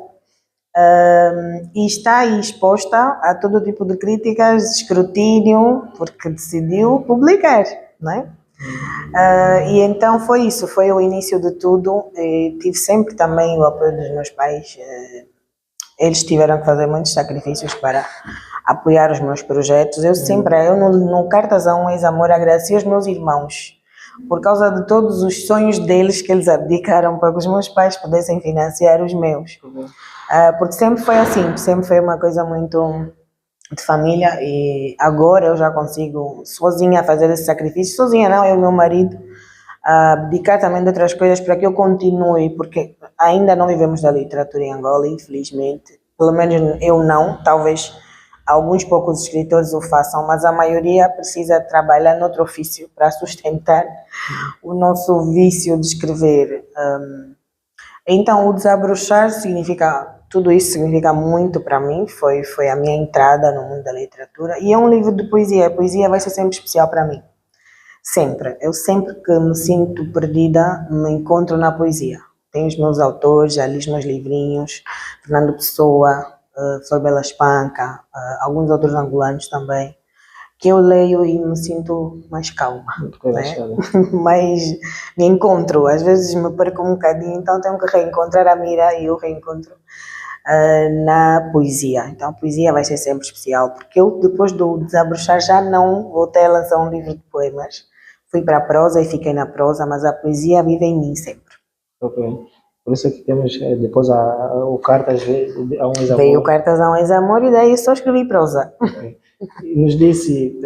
S2: e está aí exposta a todo tipo de críticas, de escrutínio, porque decidiu publicar, né? E então foi isso, foi o início de tudo. Tive sempre também o apoio dos meus pais. Eles tiveram que fazer muitos sacrifícios para apoiar os meus projetos. Eu no Cartas a um Ex-Amor agradeci aos meus irmãos por causa de todos os sonhos deles que eles abdicaram para que os meus pais pudessem financiar os meus. Porque sempre foi assim, sempre foi uma coisa muito de família e agora eu já consigo sozinha fazer esse sacrifício, sozinha não, eu e meu marido, abdicar também de outras coisas para que eu continue, porque ainda não vivemos da literatura em Angola, infelizmente, pelo menos eu não, talvez alguns poucos escritores o façam, mas a maioria precisa trabalhar noutro ofício para sustentar o nosso vício de escrever. Então, o desabrochar significa, tudo isso significa muito para mim, foi a minha entrada no mundo da literatura, e é um livro de poesia, a poesia vai ser sempre especial para mim, sempre. Eu sempre que me sinto perdida, me encontro na poesia. Tenho os meus autores, já li os meus livrinhos, Fernando Pessoa, Flor Bela Espanca, alguns outros angolanos também, que eu leio e me sinto mais calma, né? Mas me encontro, às vezes me perco um bocadinho, então tenho que reencontrar a mira e eu reencontro na poesia. Então a poesia vai ser sempre especial, porque eu depois do desabrochar já não voltei a lançar um livro de poemas, fui para a prosa e fiquei na prosa, mas a poesia vive em mim sempre.
S1: Ok. Por isso é que temos depois o Cartas a um Ex-Amor.
S2: Veio Cartas a um Ex-Amor e daí só escrevi prosa.
S1: Okay. Nos disse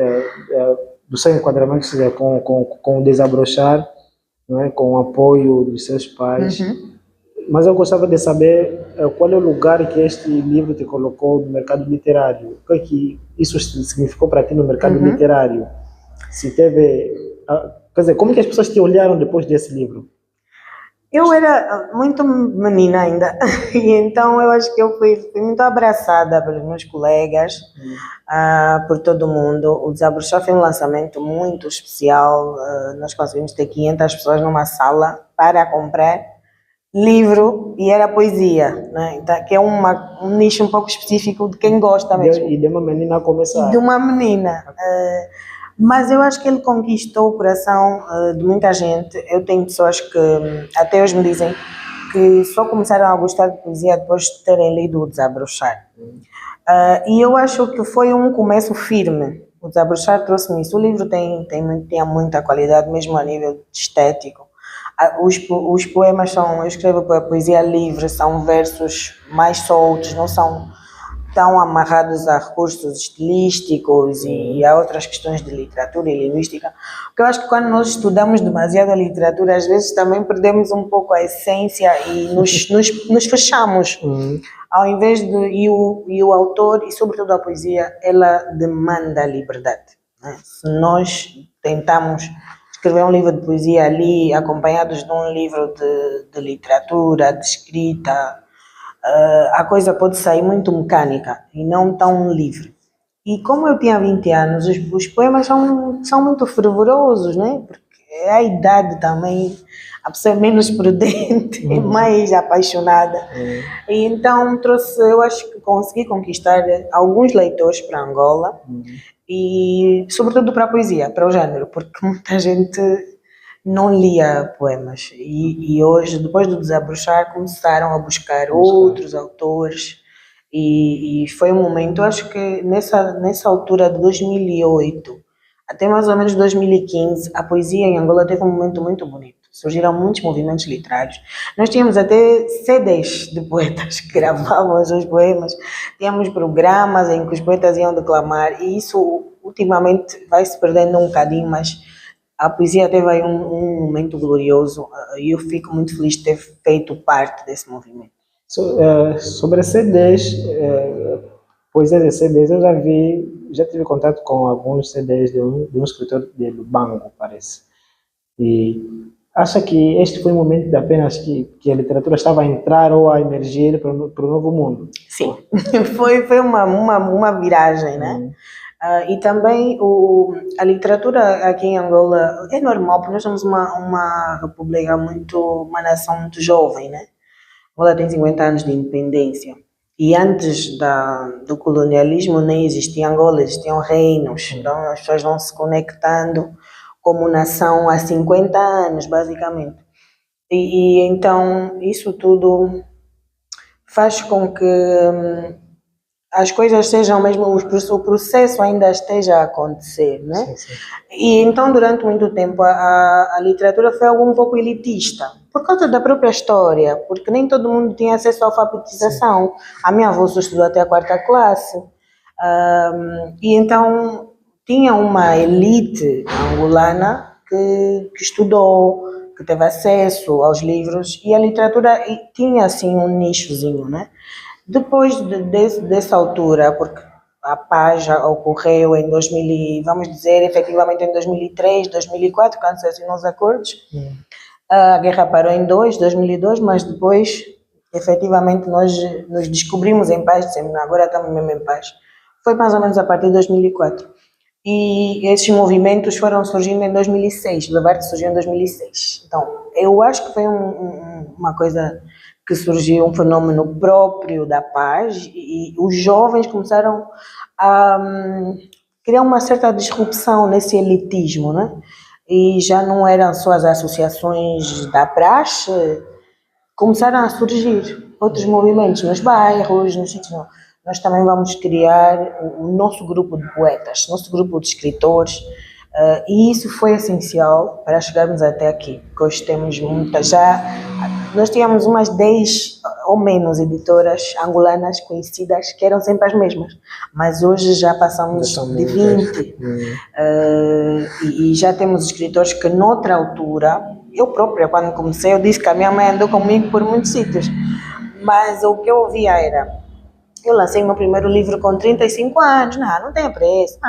S1: do seu enquadramento com o desabrochar, não é? Com o apoio dos seus pais, mas eu gostava de saber qual é o lugar que este livro te colocou no mercado literário. O que é que isso significou para ti no mercado literário? Se teve, quer dizer, como que as pessoas te olharam depois desse livro?
S2: Eu era muito menina ainda, e então eu acho que eu fui muito abraçada pelos meus colegas, por todo mundo. O Desabrochar foi um lançamento muito especial, nós conseguimos ter 500 pessoas numa sala para comprar livro, e era poesia, né? Então, que é um nicho um pouco específico de quem gosta mesmo.
S1: E de uma menina a começar.
S2: E de uma menina. Mas eu acho que ele conquistou o coração de muita gente. Eu tenho pessoas que até hoje me dizem que só começaram a gostar de poesia depois de terem lido o Desabrochar. E eu acho que foi um começo firme. O Desabrochar trouxe-me isso. O livro tinha muita qualidade, mesmo a nível estético. Os poemas são, eu escrevo poesia livre, são versos mais soltos, não são tão amarrados a recursos estilísticos e a outras questões de literatura e linguística, porque eu acho que quando nós estudamos demasiado a literatura, às vezes também perdemos um pouco a essência e nos fechamos, ao invés de, e o autor, e sobretudo a poesia, ela demanda liberdade, né? Se nós tentamos escrever um livro de poesia ali, acompanhados de um livro de literatura, de escrita, a coisa pode sair muito mecânica e não tão livre. E como eu tinha 20 anos, os poemas são muito fervorosos, né? Porque é a idade também, a pessoa é menos prudente, mais apaixonada. E então eu acho que consegui conquistar alguns leitores para Angola e sobretudo para a poesia, para o género, porque muita gente não lia poemas e hoje, depois do Desabrochar, começaram a buscar outros autores e foi um momento, acho que nessa altura de 2008 até mais ou menos 2015, a poesia em Angola teve um momento muito bonito. Surgiram muitos movimentos literários. Nós tínhamos até CDs de poetas que gravavam os seus poemas, tínhamos programas em que os poetas iam declamar e isso ultimamente vai se perdendo um bocadinho, mas a poesia teve aí um momento glorioso e eu fico muito feliz de ter feito parte desse movimento.
S1: Sobre CDs, poesia de CDs, eu já tive contato com alguns CDs de um escritor de Lubango, parece. E acha que este foi um momento de apenas que a literatura estava a entrar ou a emergir para o novo mundo?
S2: Sim, foi uma viragem, né? E também a literatura aqui em Angola é normal, porque nós somos uma república uma nação muito jovem, né? Angola tem 50 anos de independência. E antes do colonialismo nem existia Angola, existiam reinos. Então as pessoas vão se conectando como nação há 50 anos, basicamente. E então isso tudo faz com que as coisas sejam mesmo, o processo ainda esteja a acontecer, né?
S1: Sim, sim.
S2: E então durante muito tempo a literatura foi algo um pouco elitista, por causa da própria história, porque nem todo mundo tinha acesso à alfabetização. A minha avó só estudou até a 4ª classe, e então tinha uma elite angolana que estudou, que teve acesso aos livros, e a literatura tinha assim um nichozinho, né? Depois dessa altura, porque a paz já ocorreu em 2000, vamos dizer, efetivamente em 2003, 2004, quando se assinou os acordos, A guerra parou em 2002, mas depois, efetivamente, nós nos descobrimos em paz, dissemos, agora estamos mesmo em paz. Foi mais ou menos a partir de 2004. E esses movimentos foram surgindo em 2006, o Levarte surgiu em 2006. Então, eu acho que foi uma coisa que surgiu, um fenômeno próprio da paz, e os jovens começaram a criar uma certa disrupção nesse elitismo, né? E já não eram só as associações da praxe, começaram a surgir outros movimentos nos bairros, nos sítios. Nós também vamos criar o nosso grupo de poetas, nosso grupo de escritores, e isso foi essencial para chegarmos até aqui, porque hoje temos muitas, nós tínhamos umas 10 ou menos editoras angolanas conhecidas, que eram sempre as mesmas, mas hoje já passamos de 20, e já temos escritores que noutra altura, eu própria quando comecei, eu disse que a minha mãe andou comigo por muitos sítios, mas o que eu ouvia era, eu lancei meu primeiro livro com 35 anos, não tem preço,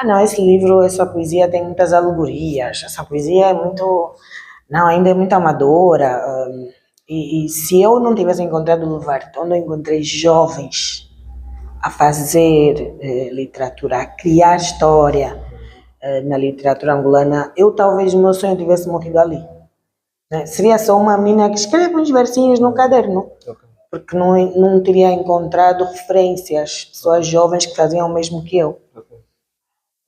S2: não, esse livro, essa poesia tem muitas alegorias, essa poesia é muito, ainda é muito amadora, e se eu não tivesse encontrado o Levarte, onde eu encontrei jovens a fazer literatura, a criar história na literatura angolana, eu talvez o meu sonho tivesse morrido ali. Né? Seria só uma menina que escreve uns versinhos no caderno, porque não teria encontrado referências, pessoas jovens que faziam o mesmo que eu.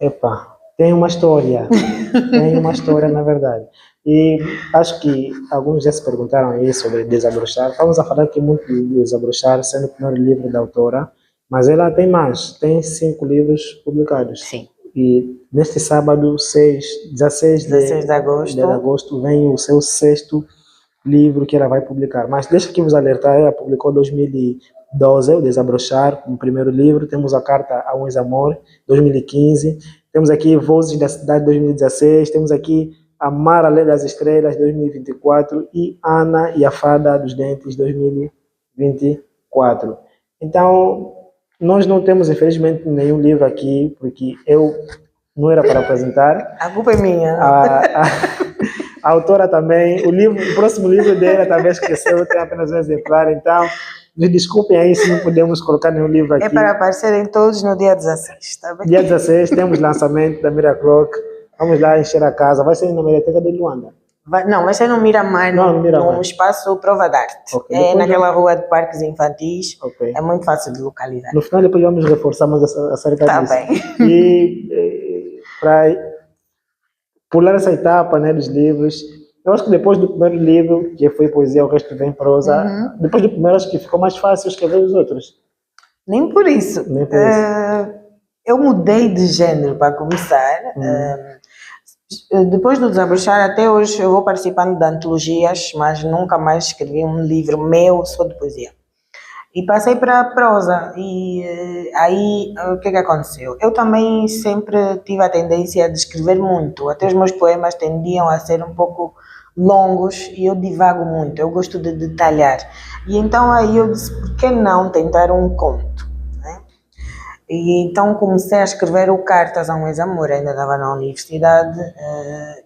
S1: Epa, tem uma história, na verdade. E acho que alguns já se perguntaram aí sobre Desabrochar. Estamos a falar aqui muito de Desabrochar, sendo o primeiro livro da autora, mas ela tem mais, tem 5 livros publicados.
S2: Sim.
S1: E neste sábado, 16
S2: de agosto,
S1: vem o seu 6º livro que ela vai publicar. Mas deixa que vos alertar, ela publicou em 2012, o Desabrochar, como primeiro livro. Temos a Carta a um Ex-Amor, 2015. Temos aqui Vozes da Cidade, 2016. Temos aqui A Mar Além das Estrelas, 2024. E Ana e a Fada dos Dentes, 2024. Então, nós não temos, infelizmente, nenhum livro aqui, porque eu não era para apresentar.
S2: A culpa é minha.
S1: A autora também, o próximo livro dela também esqueceu, tem apenas um exemplar, então me desculpem aí se não podemos colocar nenhum livro aqui.
S2: É para aparecerem todos no dia 16, tá bem?
S1: Dia 16 temos lançamento da Miraclock, vamos lá encher a casa, vai ser na Mediateca de Luanda.
S2: Vai ser no Miramar, no espaço Prova d'Arte. Okay. Naquela rua de parques infantis, okay. É muito fácil de localizar.
S1: No final depois vamos reforçar mais acerca disso.
S2: Tá bem.
S1: E para pular essa etapa, né, dos livros, eu acho que depois do primeiro livro, que foi poesia, o resto vem prosa, depois do primeiro acho que ficou mais fácil escrever os outros.
S2: Nem por isso. Eu mudei de género para começar. Depois do Desabrochar, até hoje eu vou participando de antologias, mas nunca mais escrevi um livro meu só de poesia. E passei para a prosa, e aí o que aconteceu? Eu também sempre tive a tendência de escrever muito, até os meus poemas tendiam a ser um pouco longos e eu divago muito, eu gosto de detalhar. E então aí eu disse, por que não tentar um conto? Né? E então comecei a escrever o Cartas a um Ex-Amor, ainda estava na universidade,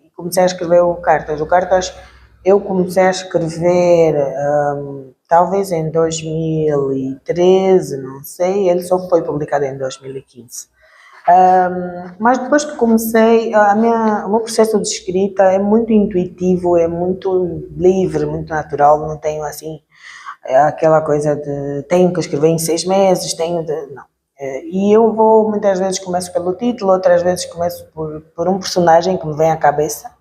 S2: e comecei a escrever o Cartas. O Cartas eu comecei a escrever talvez em 2013, não sei, ele só foi publicado em 2015. Mas depois que comecei, o meu processo de escrita é muito intuitivo, é muito livre, muito natural, não tenho assim aquela coisa de tenho que escrever em 6 meses, não. E eu muitas vezes começo pelo título, outras vezes começo por um personagem que me vem à cabeça.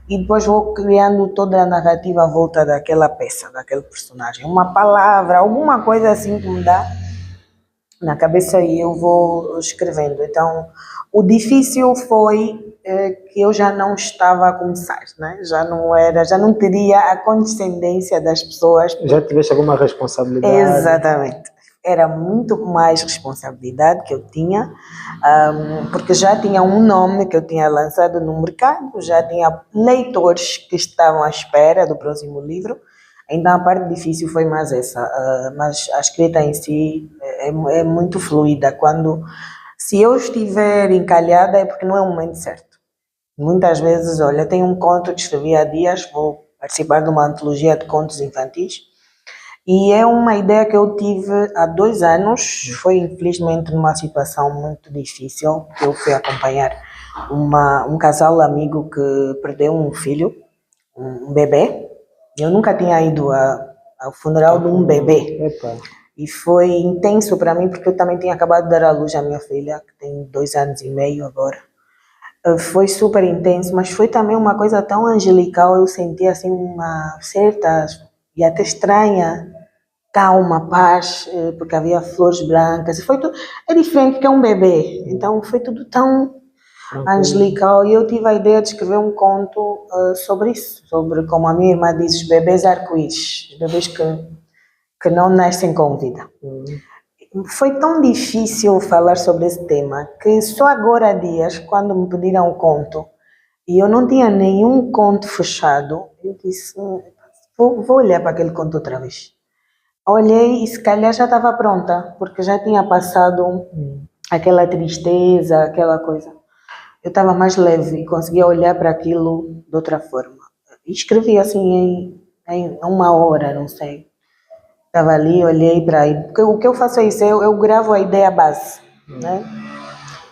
S2: E depois vou criando toda a narrativa à volta daquela peça, daquele personagem. Uma palavra, alguma coisa assim que me dá na cabeça e eu vou escrevendo. Então, o difícil foi que eu já não estava a começar, né? Já não teria a condescendência das pessoas.
S1: Já tiveste alguma responsabilidade?
S2: Exatamente. Era muito mais responsabilidade que eu tinha, porque já tinha um nome que eu tinha lançado no mercado, já tinha leitores que estavam à espera do próximo livro, então a parte difícil foi mais essa, mas a escrita em si é muito fluida. Se eu estiver encalhada é porque não é o momento certo. Muitas vezes, olha, tem um conto que escrevi há dias, vou participar de uma antologia de contos infantis, e é uma ideia que eu tive há 2 anos, foi infelizmente numa situação muito difícil, que eu fui acompanhar um casal amigo que perdeu um filho, um bebê. Eu nunca tinha ido ao funeral de um bebê.
S1: Epa.
S2: E foi intenso para mim, porque eu também tinha acabado de dar à luz à minha filha, que tem 2 anos e meio agora. Foi super intenso, mas foi também uma coisa tão angelical, eu senti assim uma certa e até estranha calma, paz, porque havia flores brancas, e foi tudo, é diferente porque é um bebê, então foi tudo tão angelical, e eu tive a ideia de escrever um conto sobre isso, sobre, como a minha irmã diz, os bebês arco-íris, os bebês que não nascem com vida. Foi tão difícil falar sobre esse tema que só agora há dias, quando me pediram um conto, e eu não tinha nenhum conto fechado, eu disse, vou olhar para aquele conto outra vez. Olhei e se calhar já estava pronta, porque já tinha passado aquela tristeza, aquela coisa. Eu estava mais leve e conseguia olhar para aquilo de outra forma. E escrevi assim em 1 hora, não sei. Estava ali, olhei para aí. Porque o que eu faço é isso, eu gravo a ideia base, né?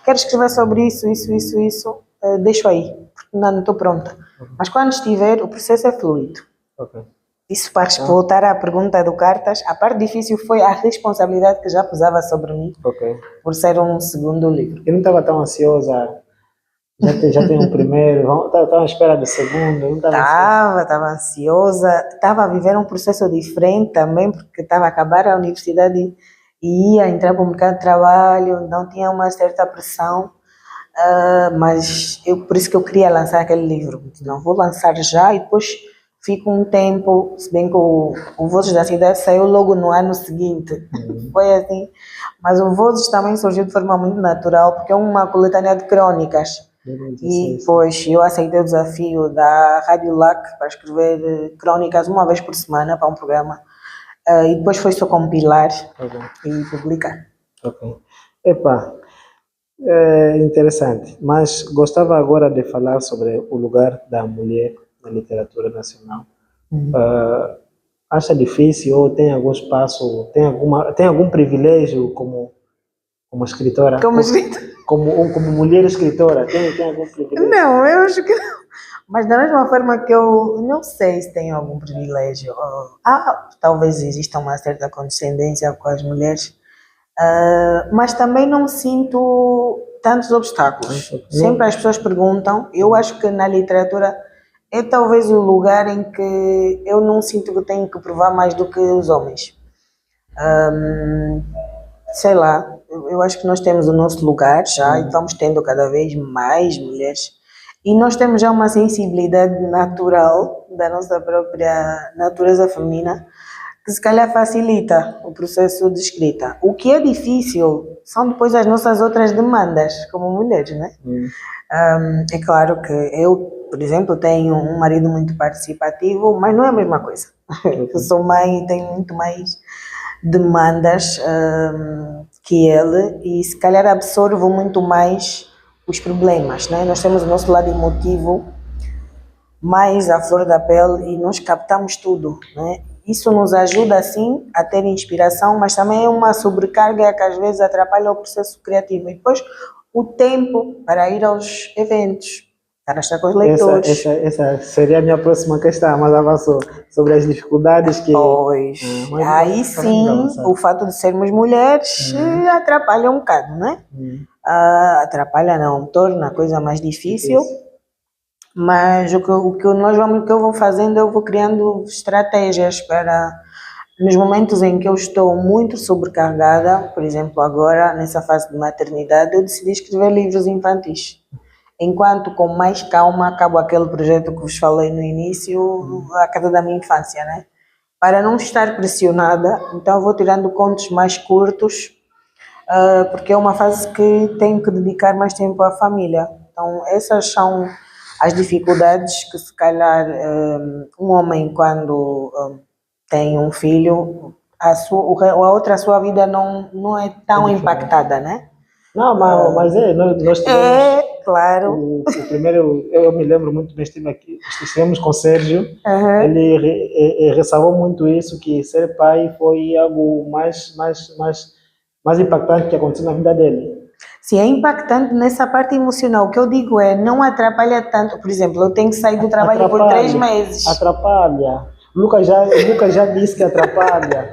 S2: Quero escrever sobre isso, deixo aí, porque não estou pronta. Mas quando estiver, o processo é fluido.
S1: Ok.
S2: Isso para voltar à pergunta do Cartas, a parte difícil foi a responsabilidade que já pesava sobre mim, por ser um segundo livro.
S1: Eu não estava tão ansiosa, já tem um primeiro, estava à espera do segundo, não
S2: estava ansiosa, estava a viver um processo diferente também, porque estava a acabar a universidade e ia entrar para o mercado de trabalho, não tinha uma certa pressão, mas por isso que eu queria lançar aquele livro. Não vou lançar já e depois fico um tempo, se bem que o Vozes da Cidade saiu logo no ano seguinte, foi assim, mas o Vozes também surgiu de forma muito natural, porque é uma coletânea de crónicas, e depois eu aceitei o desafio da Rádio LAC para escrever crónicas uma vez por semana para um programa, e depois foi só compilar e publicar.
S1: Ok. Epa, é interessante, mas gostava agora de falar sobre o lugar da mulher na literatura nacional. Acha difícil ou tem algum espaço, tem algum privilégio como escritora? Como mulher escritora, tem algum privilégio?
S2: Não, eu acho que não. Mas da mesma forma que eu não sei se tenho algum privilégio, talvez exista uma certa condescendência com as mulheres, mas também não sinto tantos obstáculos. Sempre as pessoas perguntam, eu acho que na literatura é talvez o lugar em que eu não sinto que tenho que provar mais do que os homens. Sei lá, eu acho que nós temos o nosso lugar já e vamos tendo cada vez mais mulheres. E nós temos já uma sensibilidade natural da nossa própria natureza feminina que se calhar facilita o processo de escrita. O que é difícil são depois as nossas outras demandas como mulheres, né? É claro que eu, por exemplo, tenho um marido muito participativo, mas não é a mesma coisa. Eu sou mãe e tenho muito mais demandas que ele, e se calhar absorvo muito mais os problemas, né? Nós temos o nosso lado emotivo mais à flor da pele e nós captamos tudo, né? Isso nos ajuda, assim, a ter inspiração, mas também é uma sobrecarga que às vezes atrapalha o processo criativo. E depois o tempo para ir aos eventos, para estar com os leitores.
S1: Essa seria a minha próxima questão, mas avançou sobre as dificuldades que...
S2: Pois, aí sim, o fato de sermos mulheres atrapalha um bocado, né? Atrapalha não, torna a coisa mais difícil. Mas o que eu vou fazendo, eu vou criando estratégias para, nos momentos em que eu estou muito sobrecarregada, por exemplo, agora, nessa fase de maternidade, eu decidi escrever livros infantis. Enquanto, com mais calma, acabo aquele projeto que vos falei no início, a Casa da Minha Infância, né? Para não estar pressionada, então eu vou tirando contos mais curtos, porque é uma fase que tenho que dedicar mais tempo à família. Então, essas são as dificuldades que, se calhar, um homem, quando tem um filho, a sua vida não é tão impactada, né?
S1: Não, mas nós tivemos...
S2: claro.
S1: O primeiro, eu me lembro muito bem, estivemos com o Sérgio,
S2: Aham.
S1: ele ressalvou muito isso, que ser pai foi algo mais impactante que aconteceu na vida dele.
S2: Sim, é impactante nessa parte emocional. O que eu digo é, não atrapalha tanto. Por exemplo, eu tenho que sair do trabalho por 3 meses.
S1: Atrapalha. O Lucas já disse que atrapalha.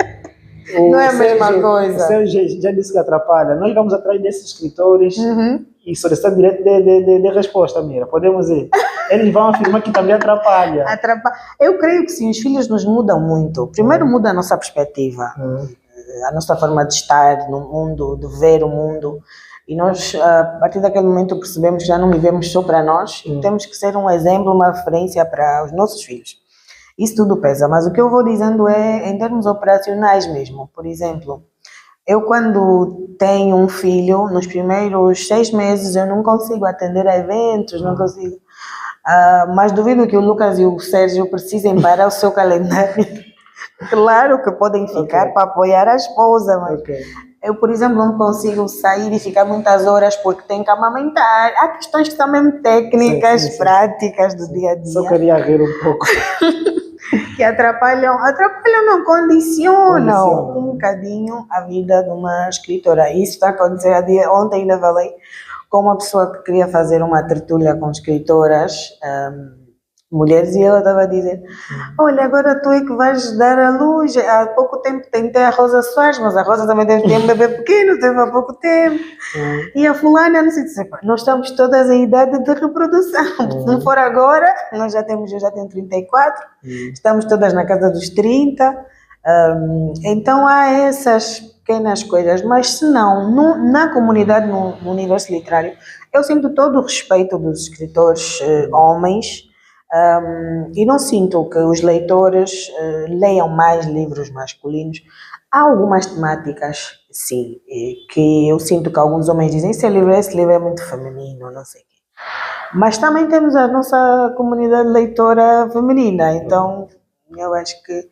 S2: Não é a mesma coisa.
S1: O Sérgio já disse que atrapalha. Nós vamos atrás desses escritores
S2: Uhum.
S1: e solicitar direito de resposta, Mira. Podemos ir. Eles vão afirmar que também atrapalha.
S2: Eu creio que sim, os filhos nos mudam muito. Primeiro muda a nossa perspectiva, a nossa forma de estar no mundo, de ver o mundo. E nós, a partir daquele momento, percebemos que já não vivemos só para nós e temos que ser um exemplo, uma referência para os nossos filhos. Isso tudo pesa, mas o que eu vou dizendo é em termos operacionais mesmo. Por exemplo, eu quando tenho um filho, nos primeiros 6 meses eu não consigo atender a eventos, não consigo. Mas duvido que o Lucas e o Sérgio precisem parar o seu calendário. Claro que podem ficar para apoiar a esposa, mas eu, por exemplo, não consigo sair e ficar muitas horas porque tenho que amamentar. Há questões que são mesmo técnicas, sim. Práticas do dia a dia.
S1: Só queria rir um pouco.
S2: Que atrapalham, não, condicionam um bocadinho a vida de uma escritora. Isso está acontecendo. Ontem ainda falei com uma pessoa que queria fazer uma tertúlia com escritoras, mulheres, e ela estava a dizer, olha, agora tu é que vais dar a luz. Há pouco tempo tentei a Rosa Soares, mas a Rosa também tem um bebê pequeno, teve há pouco tempo. E a fulana, não sei dizer, nós estamos todas em idade de reprodução. Se não for agora, eu já tenho 34, estamos todas na casa dos 30. Então há essas pequenas coisas, mas se não, na comunidade, no universo literário, eu sinto todo o respeito dos escritores homens, e não sinto que os leitores leiam mais livros masculinos. Há algumas temáticas, sim, que eu sinto que alguns homens dizem esse livro é muito feminino, não sei o quê. Mas também temos a nossa comunidade leitora feminina, então eu acho que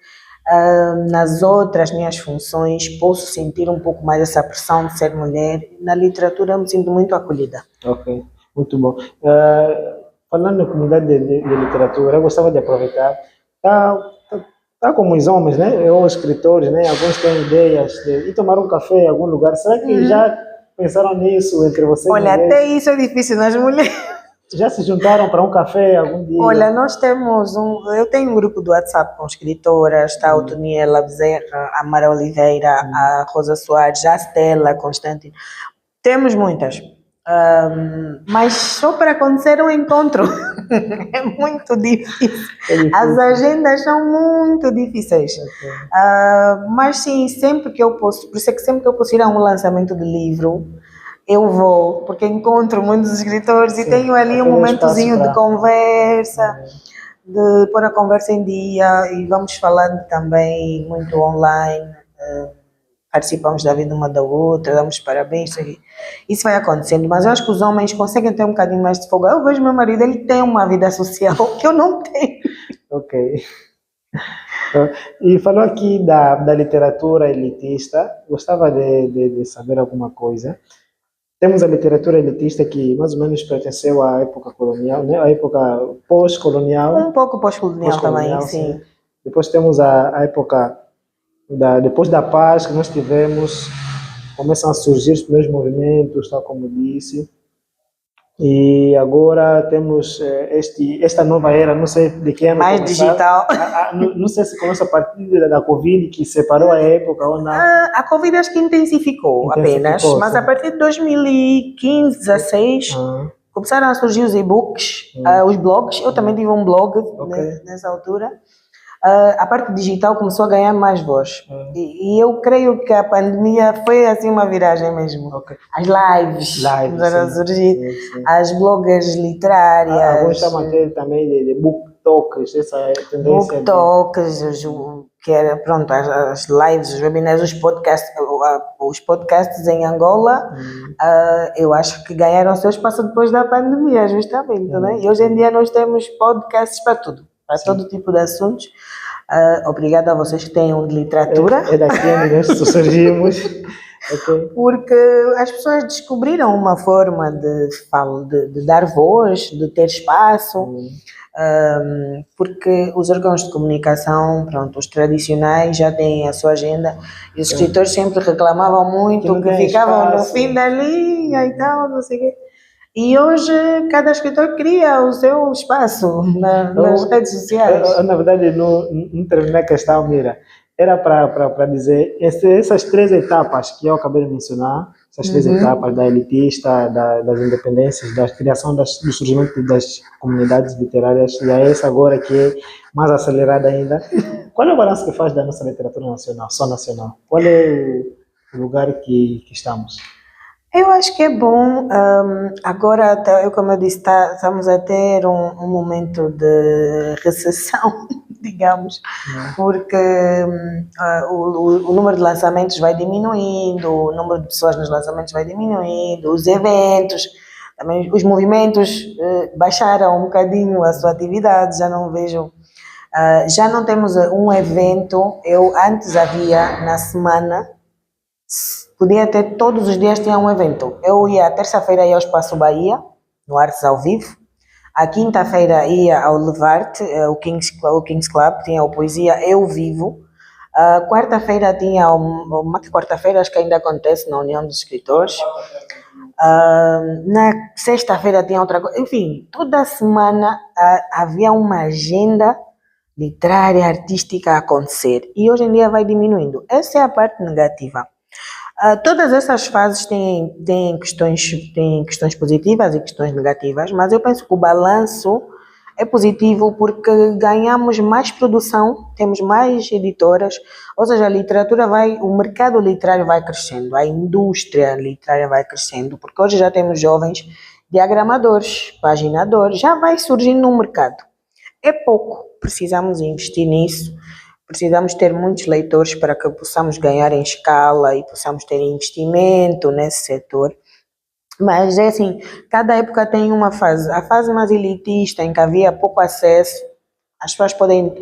S2: nas outras minhas funções posso sentir um pouco mais essa pressão de ser mulher. Na literatura eu me sinto muito acolhida.
S1: Ok, muito bom. Falando na comunidade de literatura, eu gostava de aproveitar, tá como os homens, né? Ou os escritores, né? Alguns têm ideias de ir tomar um café em algum lugar. Será que já pensaram nisso entre vocês?
S2: Olha, até isso é difícil nas mulheres.
S1: Já se juntaram para um café algum dia?
S2: Olha, nós temos eu tenho um grupo do WhatsApp com escritoras, está a Otoniela Bezerra, a Mara Oliveira, a Rosa Soares, a Stella, a Constantino. Temos muitas. Mas só para acontecer um encontro é muito difícil. As agendas são muito difíceis. Mas sim, sempre que eu posso, por isso é que sempre que eu posso ir a um lançamento de livro, eu vou, porque encontro muitos escritores e tenho ali um momentozinho de conversa, de pôr a conversa em dia, e vamos falando também muito online. Participamos da vida uma da outra, damos parabéns, isso vai acontecendo, mas eu acho que os homens conseguem ter um bocadinho mais de folga. Eu vejo meu marido, ele tem uma vida social que eu não tenho.
S1: Ok. E falou aqui da literatura elitista, gostava de saber alguma coisa. Temos a literatura elitista que mais ou menos pertenceu à época colonial, né? À época pós-colonial.
S2: Um pouco pós-colonial também, sim.
S1: Depois temos a época depois da paz que nós tivemos, começam a surgir os primeiros movimentos, tal como disse, e agora temos esta nova era, não sei de que ano
S2: mais digital.
S1: Não sei se começa a partir da Covid, que separou a época ou não.
S2: A Covid acho que intensificou apenas, mas a partir de 2015, 2016, começaram a surgir os e-books, os blogs. Eu também tive um blog nessa altura. A parte digital começou a ganhar mais voz. E eu creio que a pandemia foi assim uma viragem mesmo. As lives começaram a surgir, as bloggers literárias.
S1: Alguns chamam também de book talks, essa tendência.
S2: Book talks, que era, pronto, as lives, os webinars, os podcasts em Angola, eu acho que ganharam seu espaço depois da pandemia, justamente, né? E hoje em dia nós temos podcasts para tudo. Para todo tipo de assuntos. Obrigada a vocês que têm um de literatura.
S1: É daqui onde nós surgimos. Ok.
S2: Porque as pessoas descobriram uma forma de dar voz, de ter espaço, porque os órgãos de comunicação, pronto, os tradicionais já têm a sua agenda e os escritores sempre reclamavam
S1: Que
S2: muito
S1: não
S2: que
S1: tem
S2: ficavam no
S1: espaço.
S2: fim da linha e tal, não sei o quê. E hoje cada escritor cria o seu espaço nas redes sociais.
S1: Na verdade, não terminei a questão, Mira. Era para dizer, essas três etapas que eu acabei de mencionar, essas três etapas da elitista, das independências, da criação, do surgimento das comunidades literárias, e a essa agora que é mais acelerada ainda. Qual é o balanço que faz da nossa literatura nacional, só nacional? Qual é o lugar que estamos?
S2: Eu acho que é bom. Agora, como eu disse, estamos a ter um momento de recessão, digamos, porque o número de lançamentos vai diminuindo, o número de pessoas nos lançamentos vai diminuindo, os eventos, também os movimentos baixaram um bocadinho a sua atividade, já não vejo. Já não temos um evento, antes havia na semana. Podia ter, todos os dias tinha um evento. Eu ia, terça-feira ia ao Espaço Bahia, no Artes ao Vivo. À quinta-feira ia ao Levarte, o Kings Club, tinha o Poesia Eu Vivo. Quarta-feira tinha uma quarta-feira, acho que ainda acontece na União dos Escritores. Na sexta-feira tinha outra coisa. Enfim, toda semana havia uma agenda literária, artística a acontecer. E hoje em dia vai diminuindo. Essa é a parte negativa. Todas essas fases têm questões positivas e questões negativas, mas eu penso que o balanço é positivo porque ganhamos mais produção, temos mais editoras, ou seja, o mercado literário vai crescendo, a indústria literária vai crescendo, porque hoje já temos jovens diagramadores, paginadores, já vai surgindo no mercado. É pouco, precisamos investir nisso. Precisamos ter muitos leitores para que possamos ganhar em escala e possamos ter investimento nesse setor. Mas é assim, cada época tem uma fase. A fase mais elitista, em que havia pouco acesso, as pessoas podem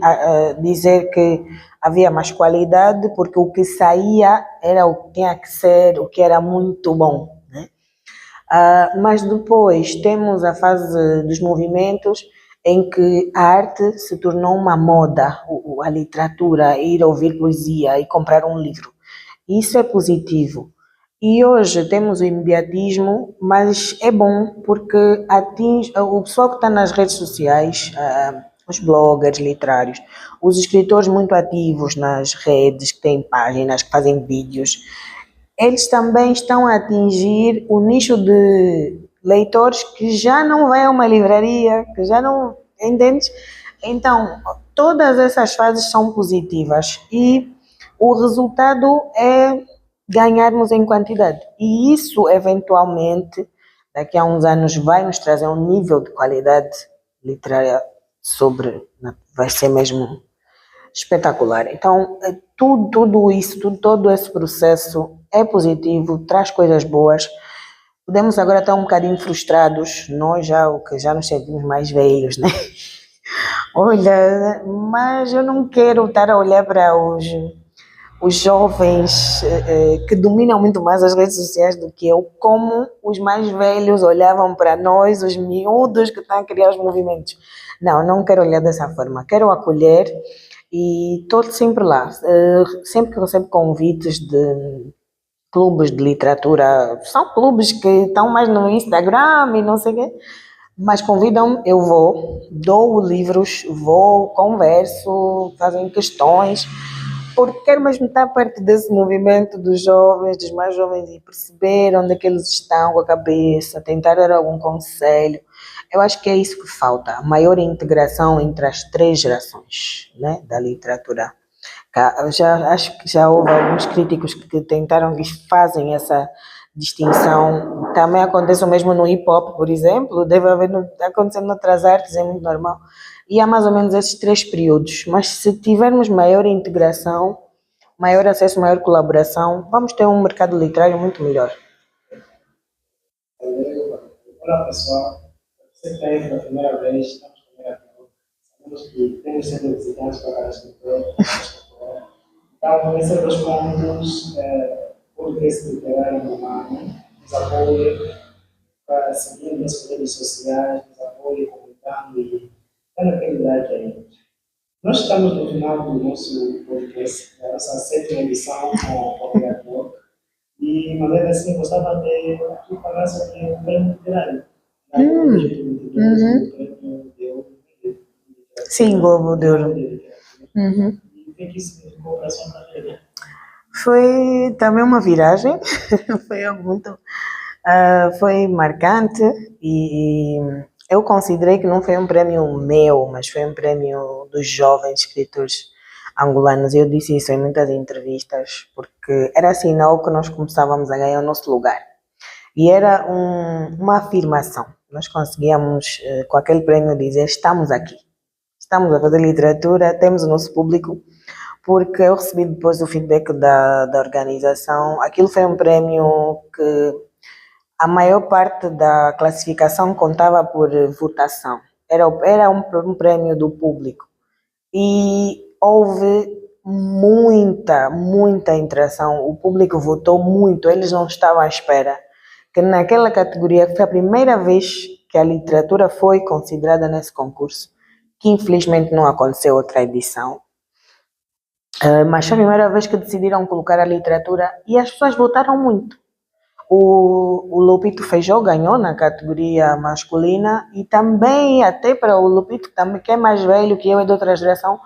S2: dizer que havia mais qualidade, porque o que saía era o que tinha que ser, o que era muito bom, né? Mas depois temos a fase dos movimentos, em que a arte se tornou uma moda, a literatura, ir ouvir poesia e comprar um livro. Isso é positivo. E hoje temos o imediatismo, mas é bom porque atinge o pessoal que está nas redes sociais, os bloggers literários, os escritores muito ativos nas redes, que têm páginas, que fazem vídeos, eles também estão a atingir o nicho de leitores que já não vão a uma livraria, que já não, entendes? Então, todas essas fases são positivas e o resultado é ganharmos em quantidade. E isso, eventualmente, daqui a uns anos, vai nos trazer um nível de qualidade literária vai ser mesmo espetacular. Então, tudo isso, todo esse processo é positivo, traz coisas boas. Podemos agora estar um bocadinho frustrados, nós já nos sentimos mais velhos, né? Olha, mas eu não quero estar a olhar para os jovens que dominam muito mais as redes sociais do que eu, como os mais velhos olhavam para nós, os miúdos que estão a criar os movimentos. Não quero olhar dessa forma, quero acolher e estou sempre lá. Sempre que recebo convites de clubes de literatura, são clubes que estão mais no Instagram e não sei o quê, mas convidam-me, eu vou, dou livros, vou, converso, fazem questões, porque quero mesmo estar perto desse movimento dos jovens, dos mais jovens, e perceber onde é que eles estão com a cabeça, tentar dar algum conselho. Eu acho que é isso que falta, a maior integração entre as três gerações, né, da literatura. Acho que já houve alguns críticos que tentaram e fazem essa distinção. Também acontece o mesmo no hip hop, por exemplo, deve haver acontecendo noutras artes, é muito normal. E há mais ou menos esses três períodos. Mas se tivermos maior integração, maior acesso, maior colaboração, vamos ter um mercado literário muito melhor.
S1: Olá pessoal, você que está aí pela primeira vez, estamos com sabemos que temos sempre visitantes para cada escritor. Então, esses dois pontos podcast literário humano, nos apoie, seguindo nas redes sociais, nos apoie, comentando e dando aquele like aí. Nós estamos no final do nosso podcast, da nossa 7ª edição com o Network. E, mas assim, gostava de que falasse sobre o prêmio literário.
S2: Sim, Globo de Ouro.
S1: E o que isso significou para a sua carreira?
S2: Foi também uma viragem, foi algo muito, foi marcante e eu considerei que não foi um prêmio meu, mas foi um prêmio dos jovens escritores angolanos. Eu disse isso em muitas entrevistas, porque era sinal que nós começávamos a ganhar o nosso lugar. E era uma afirmação. Nós conseguíamos, com aquele prêmio, dizer: estamos aqui, estamos a fazer literatura, temos o nosso público, porque eu recebi depois o feedback da organização. Aquilo foi um prémio que a maior parte da classificação contava por votação. Era um prémio do público. E houve muita interação. O público votou muito, eles não estavam à espera. Que naquela categoria foi a primeira vez que a literatura foi considerada nesse concurso, que infelizmente não aconteceu outra edição. Mas foi a primeira vez que decidiram colocar a literatura e as pessoas votaram muito. O Lupito Feijó ganhou na categoria masculina e também, até para o Lupito, também, que é mais velho que eu, é de outra geração,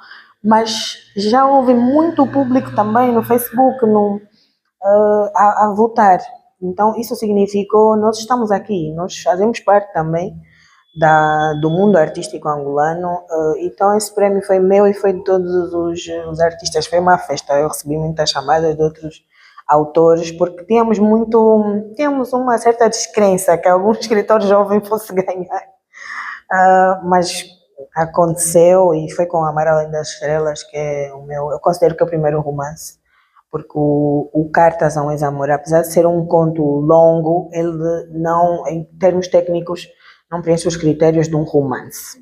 S2: mas já houve muito público também no Facebook a votar. Então isso significou, nós estamos aqui, nós fazemos parte também do mundo artístico angolano, então esse prémio foi meu e foi de todos os artistas, foi uma festa. Eu recebi muitas chamadas de outros autores, porque tínhamos uma certa descrença que algum escritor jovem fosse ganhar, mas aconteceu e foi com Amar Além das Estrelas, que é eu considero que é o primeiro romance, porque o Cartas a um Ex-Amor, apesar de ser um conto longo, ele não, em termos técnicos, não preenche os critérios de um romance.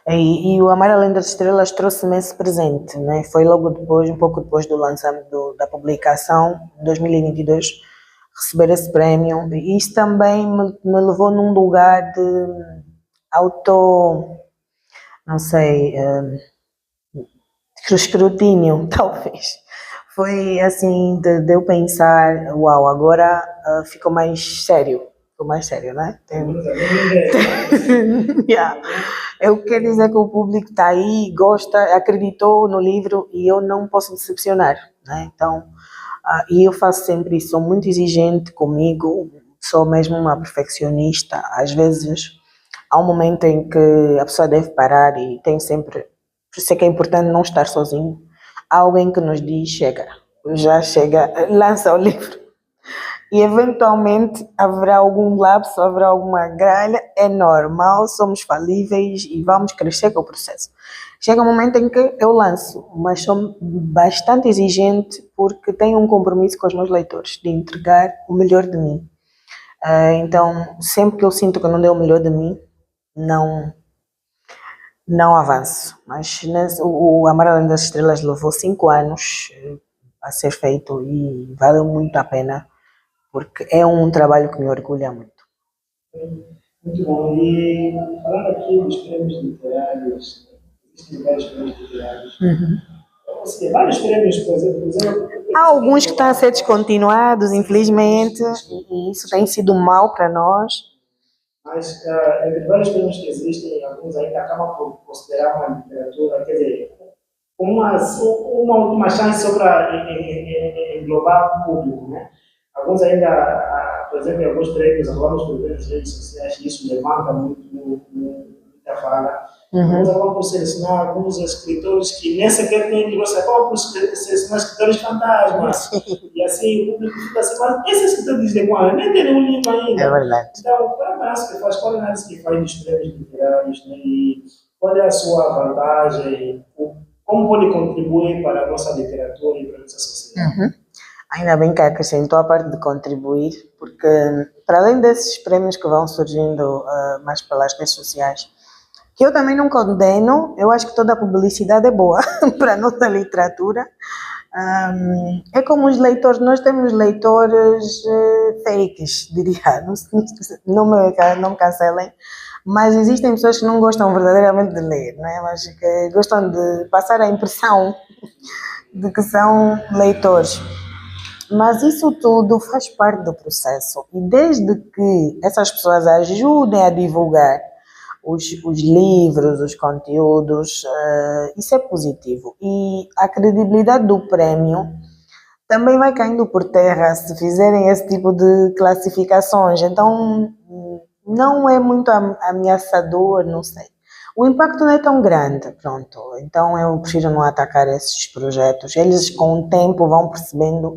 S2: E o Amar Além das Estrelas trouxe-me esse presente, né? Foi logo depois, um pouco depois do lançamento da publicação, em 2022, receber esse prémio. E isso também me levou num lugar de não sei, escrutínio, talvez. Foi assim, de eu pensar: uau, agora ficou mais sério, né? Yeah. Eu quero dizer que o público está aí, gosta, acreditou no livro e eu não posso decepcionar, né? Então, e eu faço sempre isso, sou muito exigente comigo, sou mesmo uma perfeccionista. Às vezes há um momento em que a pessoa deve parar e tem sempre, por isso é que é importante não estar sozinho. Há alguém que nos diz: chega, já chega, lança o livro. E eventualmente haverá algum lapso, haverá alguma gralha, é normal, somos falíveis e vamos crescer com o processo. Chega um momento em que eu lanço, mas sou bastante exigente porque tenho um compromisso com os meus leitores de entregar o melhor de mim. Então, sempre que eu sinto que não dei o melhor de mim, não avanço. Mas o Amar Além das Estrelas levou 5 anos a ser feito e valeu muito a pena, porque é um trabalho que me orgulha muito.
S1: Muito bom. E falando aqui dos prêmios literários, existem vários prêmios literários. Tem vários prêmios, por exemplo.
S2: Há alguns que estão a ser descontinuados, infelizmente, e isso tem sido mal para nós.
S1: Mas entre vários prêmios que existem, alguns ainda acabam por considerar uma literatura, quer dizer, uma última chance só para englobar o público, né? Alguns ainda, por exemplo, em alguns prêmios, acabamos por ver nas redes sociais, e isso levanta muita fala. Alguns acabam por selecionar alguns escritores que nem sequer têm livro, acabam por selecionar escritores fantasmas. E assim o público fica assim: mas esse escritor diz de quando? Nem tem nenhum livro ainda.
S2: É verdade.
S1: Então, qual é a análise que faz? Qual é a análise que faz dos prêmios literários? Né? E qual é a sua vantagem? Como pode contribuir para a nossa literatura e para a nossa sociedade?
S2: Ainda bem que acrescentou a parte de contribuir, porque para além desses prêmios que vão surgindo mais pelas redes sociais, que eu também não condeno, eu acho que toda a publicidade é boa para a nossa literatura, É como os leitores, nós temos leitores fakes, diria, não me cancelem, mas existem pessoas que não gostam verdadeiramente de ler, né? Mas que gostam de passar a impressão de que são leitores. Mas isso tudo faz parte do processo. E desde que essas pessoas ajudem a divulgar os livros, os conteúdos, isso é positivo. E a credibilidade do prémio também vai caindo por terra se fizerem esse tipo de classificações. Então, não é muito ameaçador, não sei. O impacto não é tão grande, pronto. Então, eu prefiro não atacar esses projetos. Eles, com o tempo, vão percebendo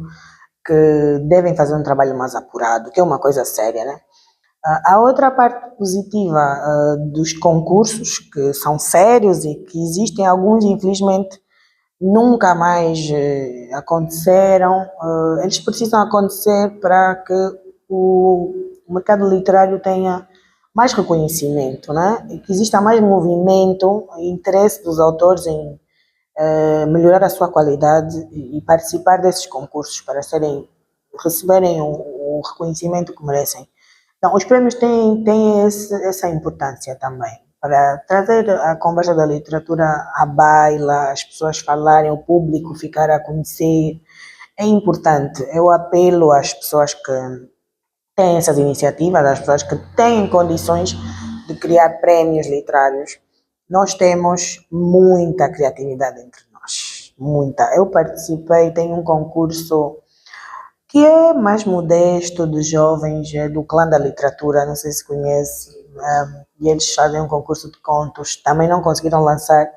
S2: que devem fazer um trabalho mais apurado, que é uma coisa séria, né? A outra parte positiva dos concursos, que são sérios e que existem, alguns infelizmente nunca mais aconteceram, eles precisam acontecer para que o mercado literário tenha mais reconhecimento, né? E que exista mais movimento e interesse dos autores em melhorar a sua qualidade e participar desses concursos para receberem o reconhecimento que merecem. Então, os prémios têm essa importância também, para trazer a conversa da literatura à baila, as pessoas falarem, o público ficar a conhecer. É importante. Eu apelo às pessoas que têm essas iniciativas, às pessoas que têm condições de criar prémios literários. Nós temos muita criatividade entre nós, muita. Eu participei, tem um concurso que é mais modesto, de jovens, é do Clã da Literatura, não sei se conhece, e eles fazem um concurso de contos, também não conseguiram lançar,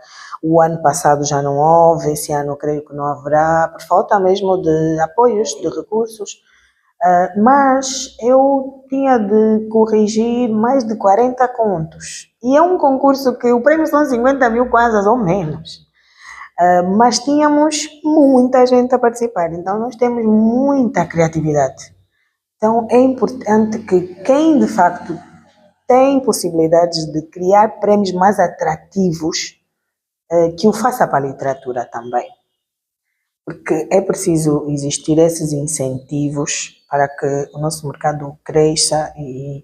S2: o ano passado já não houve, esse ano creio que não haverá, por falta mesmo de apoios, de recursos, mas eu tinha de corrigir mais de 40 contos, e é um concurso que o prêmio são 50 mil kwanzas ou menos. Mas tínhamos muita gente a participar, então nós temos muita criatividade. Então é importante que quem de facto tem possibilidades de criar prémios mais atrativos, que o faça para a literatura também. Porque é preciso existir esses incentivos para que o nosso mercado cresça e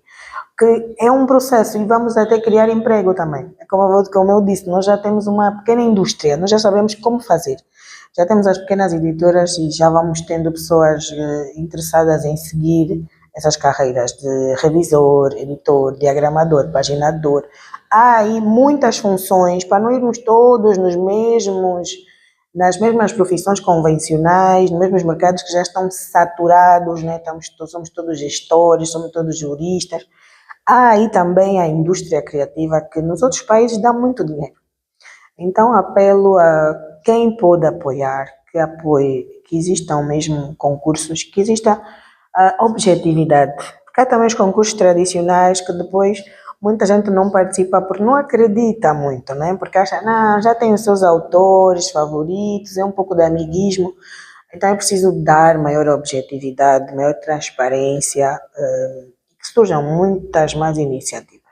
S2: que é um processo e vamos até criar emprego também. Como eu disse, nós já temos uma pequena indústria, nós já sabemos como fazer. Já temos as pequenas editoras e já vamos tendo pessoas interessadas em seguir essas carreiras de revisor, editor, diagramador, paginador. Há aí muitas funções para não irmos todos nas mesmas profissões convencionais, nos mesmos mercados que já estão saturados, né? Somos todos gestores, somos todos juristas. Há aí também a indústria criativa que nos outros países dá muito dinheiro. Então apelo a quem pode apoiar, que apoie, que existam mesmo concursos, que exista objetividade. Porque há também os concursos tradicionais que depois muita gente não participa porque não acredita muito, né? Porque acha, não, já tem os seus autores favoritos, é um pouco de amiguismo. Então é preciso dar maior objetividade, maior transparência, que surjam muitas mais iniciativas.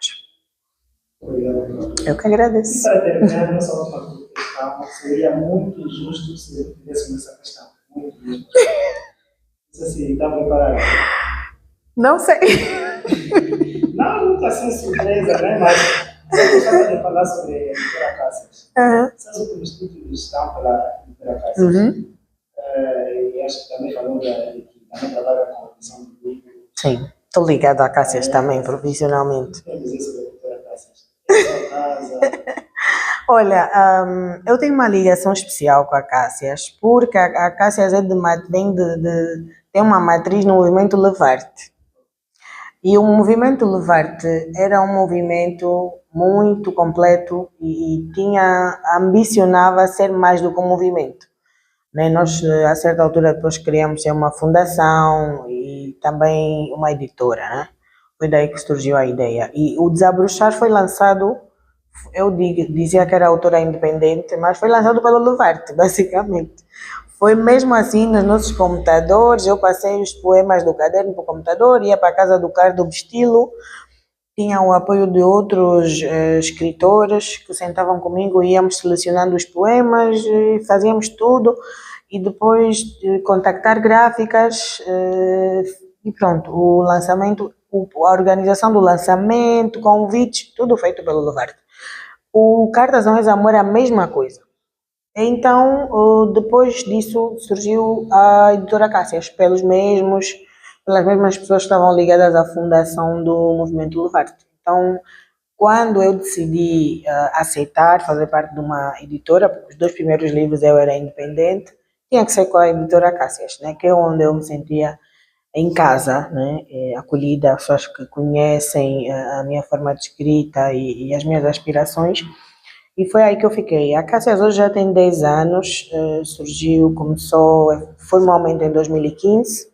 S1: Obrigado.
S2: Eu que agradeço.
S1: Para terminar a nossa última questão, seria muito injusto se tivéssemos essa questão. Muito injusto. Não sei se está preparado.
S2: Não sei.
S1: Não, nunca assim surpresa, né? Mas eu gostava de falar sobre a editora Cássias. Seus últimos títulos estão pela editora Cássias. E acho que também falou que também trabalha com a edição do livro.
S2: Sim, estou ligada a Cássias também, profissionalmente.
S1: O que dizer sobre a editora Cássias? É a sua casa?
S2: Olha, eu tenho uma ligação especial com a Cássias, porque a Cássias tem uma matriz no movimento Levarte. E o movimento Levarte era um movimento muito completo e ambicionava ser mais do que um movimento. Né? Nós, a certa altura, depois criamos uma fundação e também uma editora. Né? Foi daí que surgiu a ideia. E o Desabrochar foi lançado, dizia que era autora independente, mas foi lançado pelo Levarte, basicamente. Foi mesmo assim nos nossos computadores, eu passei os poemas do caderno para o computador, ia para a casa do Cardo Bestilo, tinha o apoio de outros escritores que sentavam comigo, íamos selecionando os poemas, fazíamos tudo e depois de contactar gráficas e pronto, o lançamento, a organização do lançamento, convites, tudo feito pelo Levarte. O Cartas Não És Amor é a mesma coisa. Então, depois disso, surgiu a editora Cássias, pelas mesmas pessoas que estavam ligadas à fundação do Movimento Levarte. Então, quando eu decidi aceitar fazer parte de uma editora, porque os 2 primeiros livros eu era independente, tinha que ser com a editora Cássias, né, que é onde eu me sentia em casa, né, acolhida, pessoas que conhecem a minha forma de escrita e as minhas aspirações. E foi aí que eu fiquei. A Cássias hoje já tem 10 anos, começou formalmente em 2015,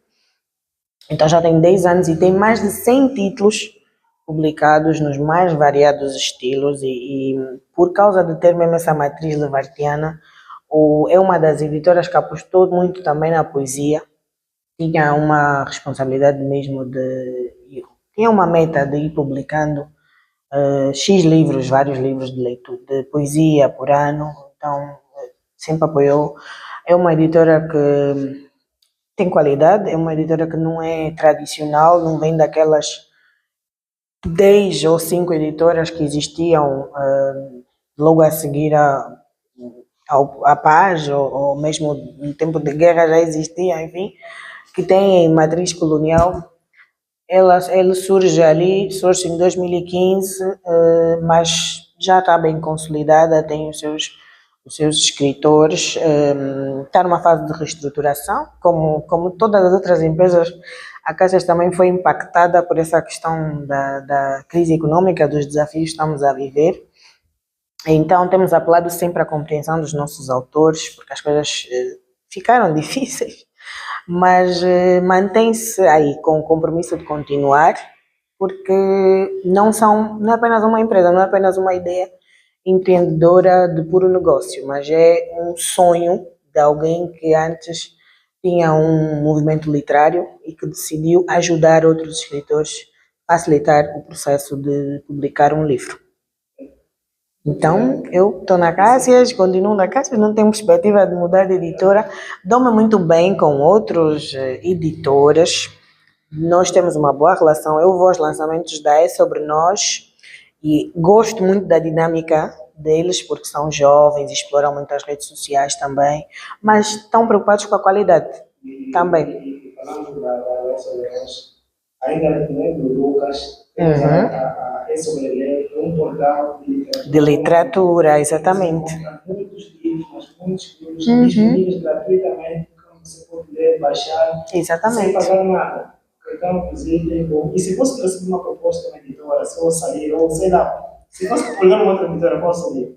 S2: então já tem 10 anos e tem mais de 100 títulos publicados nos mais variados estilos e por causa de ter mesmo essa matriz levartiana, é uma das editoras que apostou muito também na poesia, tinha uma responsabilidade mesmo tinha uma meta de ir publicando X livros, vários livros de leitura, de poesia por ano, então sempre apoiou. É uma editora que tem qualidade, é uma editora que não é tradicional, não vem daquelas 10 ou 5 editoras que existiam logo a seguir à paz, ou mesmo no tempo de guerra já existia, enfim, que tem matriz colonial. Ele surge em 2015, mas já está bem consolidada, tem os seus escritores, está numa fase de reestruturação, como todas as outras empresas. A Cássias também foi impactada por essa questão da crise econômica, dos desafios que estamos a viver. Então temos apelado sempre à compreensão dos nossos autores, porque as coisas ficaram difíceis, mas mantém-se aí com o compromisso de continuar, porque não é apenas uma empresa, não é apenas uma ideia empreendedora de puro negócio, mas é um sonho de alguém que antes tinha um movimento literário e que decidiu ajudar outros escritores a facilitar o processo de publicar um livro. Então, eu estou na Cássias, continuo na Cássias, não tenho perspectiva de mudar de editora, dou-me muito bem com outros editores, nós temos uma boa relação, eu vou aos lançamentos da É Sobre Nós e gosto muito da dinâmica deles, porque são jovens, exploram muito as redes sociais também, mas estão preocupados com a qualidade também.
S1: E falando da É Sobre Nós, ainda do Lucas, temos a É Sobre Ele, um portal
S2: de literatura, exatamente.
S1: Muitos livros disponíveis gratuitamente, que você pode ler, baixar,
S2: exatamente,
S1: sem pagar nada. Então, inclusive, e se fosse receber uma proposta de uma editora, se eu sair, ou sei lá, se fosse publicar uma outra editora, qual seria?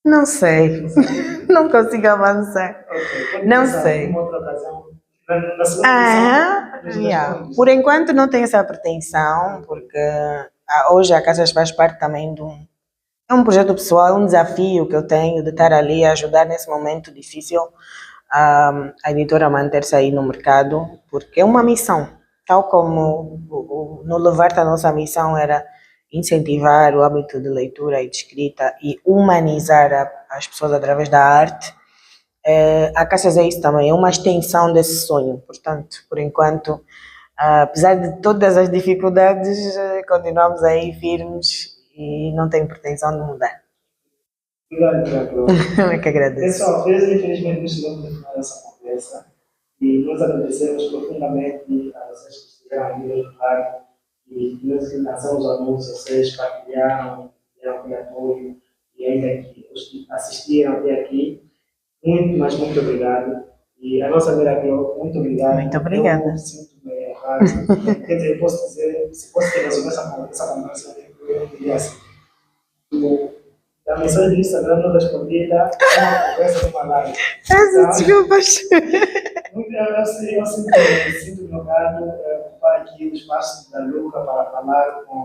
S2: Não sei, não consigo avançar.
S1: Okay.
S2: Não sei.
S1: Uma outra ocasião. Na segunda edição,
S2: Por enquanto não tenho essa pretensão, porque hoje a Cássias faz parte também é um projeto pessoal, é um desafio que eu tenho de estar ali a ajudar nesse momento difícil a editora a manter-se aí no mercado, porque é uma missão, tal como no Levarte a nossa missão era incentivar o hábito de leitura e de escrita e humanizar as pessoas através da arte. A Cássias é isso também, é uma extensão desse sonho, portanto, por enquanto, apesar de todas as dificuldades, continuamos aí firmes e não tenho pretensão de mudar.
S1: Obrigado.
S2: Eu que agradeço.
S1: Pessoal, infelizmente nos chegamos no final dessa conversa e nós agradecemos profundamente a vocês que estiveram aqui no lugar e nós lançamos o anúncio, vocês partilharam, deram apoio e ainda que os que assistiram até aqui. Muito, mas muito obrigado. E a nossa Vera Cló, muito obrigado.
S2: Muito obrigada.
S1: Eu sinto-me errado. Quer dizer, eu posso dizer, se posso ter resumir essa conversa, eu diria assim. A mensagem do Instagram não respondida é uma conversa de uma live.
S2: Desculpas.
S1: Eu sinto-me honrado ocupar aqui o espaço da Luca para falar com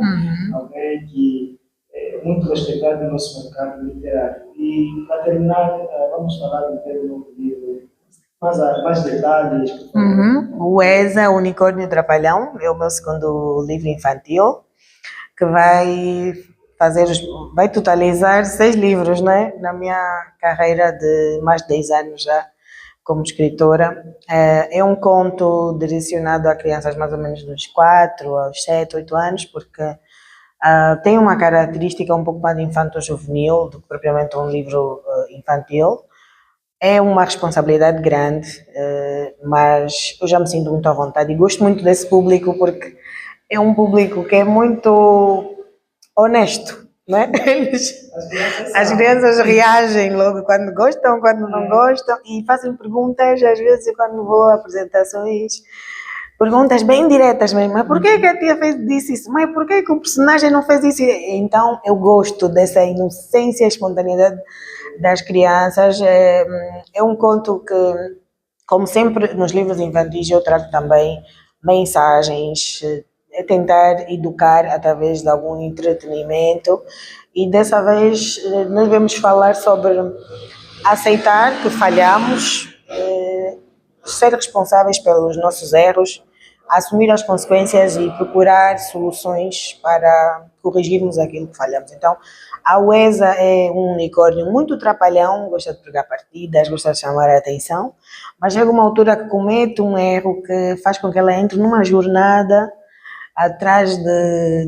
S1: alguém que é muito respeitado no nosso mercado literário. E, para terminar, vamos falar do teu novo livro, mais detalhes.
S2: O ESA, o Unicórnio Trapalhão, é o meu segundo livro infantil, que vai totalizar 6 livros, né? Na minha carreira de mais de 10 anos já como escritora. É um conto direcionado a crianças mais ou menos dos 4 aos 7, 8 anos, porque tem uma característica um pouco mais infanto-juvenil do que propriamente um livro infantil. É uma responsabilidade grande, mas eu já me sinto muito à vontade e gosto muito desse público porque é um público que é muito honesto, não é? As crianças reagem logo quando gostam, quando não gostam e fazem perguntas, às vezes quando vou a apresentações, perguntas bem diretas mesmo, mas por que a tia disse isso? Mas por que o personagem não fez isso? Então eu gosto dessa inocência e espontaneidade das crianças. É um conto que, como sempre nos livros infantis, eu trago também mensagens, é tentar educar através de algum entretenimento, e dessa vez nós vamos falar sobre aceitar que falhamos, ser responsáveis pelos nossos erros, assumir as consequências e procurar soluções para corrigirmos aquilo que falhamos. Então, a Weza é um unicórnio muito trapalhão, gosta de pegar partidas, gosta de chamar a atenção, mas chega uma altura que comete um erro que faz com que ela entre numa jornada atrás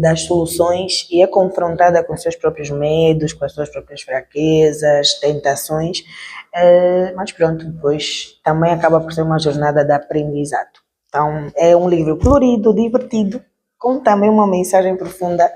S2: das soluções e é confrontada com os seus próprios medos, com as suas próprias fraquezas, tentações, mas pronto, depois também acaba por ser uma jornada de aprendizado. Então é um livro colorido, divertido, com também uma mensagem profunda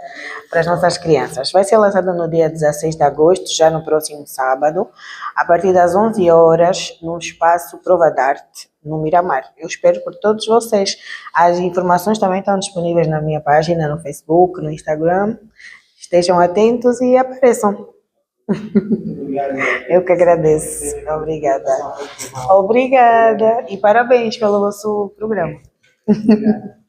S2: para as nossas crianças. Vai ser lançado no dia 16 de agosto, já no próximo sábado, a partir das 11 horas, no espaço Prova d'Arte, no Miramar. Eu espero por todos vocês. As informações também estão disponíveis na minha página, no Facebook, no Instagram. Estejam atentos e apareçam. Eu que agradeço. Obrigada. Obrigada. E parabéns pelo vosso programa.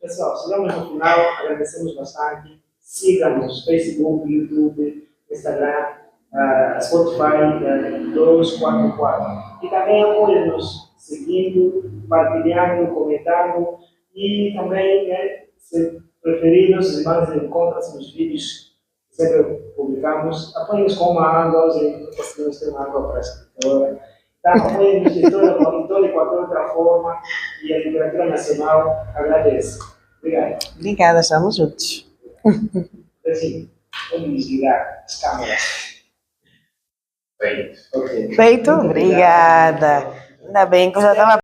S1: Pessoal, chegamos no final, agradecemos bastante. Siga-nos, Facebook, YouTube, Instagram, Spotify 244. E também apoiem-nos seguindo, partilhando, comentando e também, se preferir, os irmãos encontram-se nos vídeos que sempre publicamos. Apoiem-nos com uma água, hoje conseguimos ter uma água para a escritora. Então, apoiem-nos de toda e qualquer outra forma e a literatura nacional agradece. Obrigado.
S2: Obrigada, estamos juntos.
S1: Assim, vamos desligar as câmeras. Feito. Okay.
S2: Feito? Obrigada. Ainda bem que eu já estava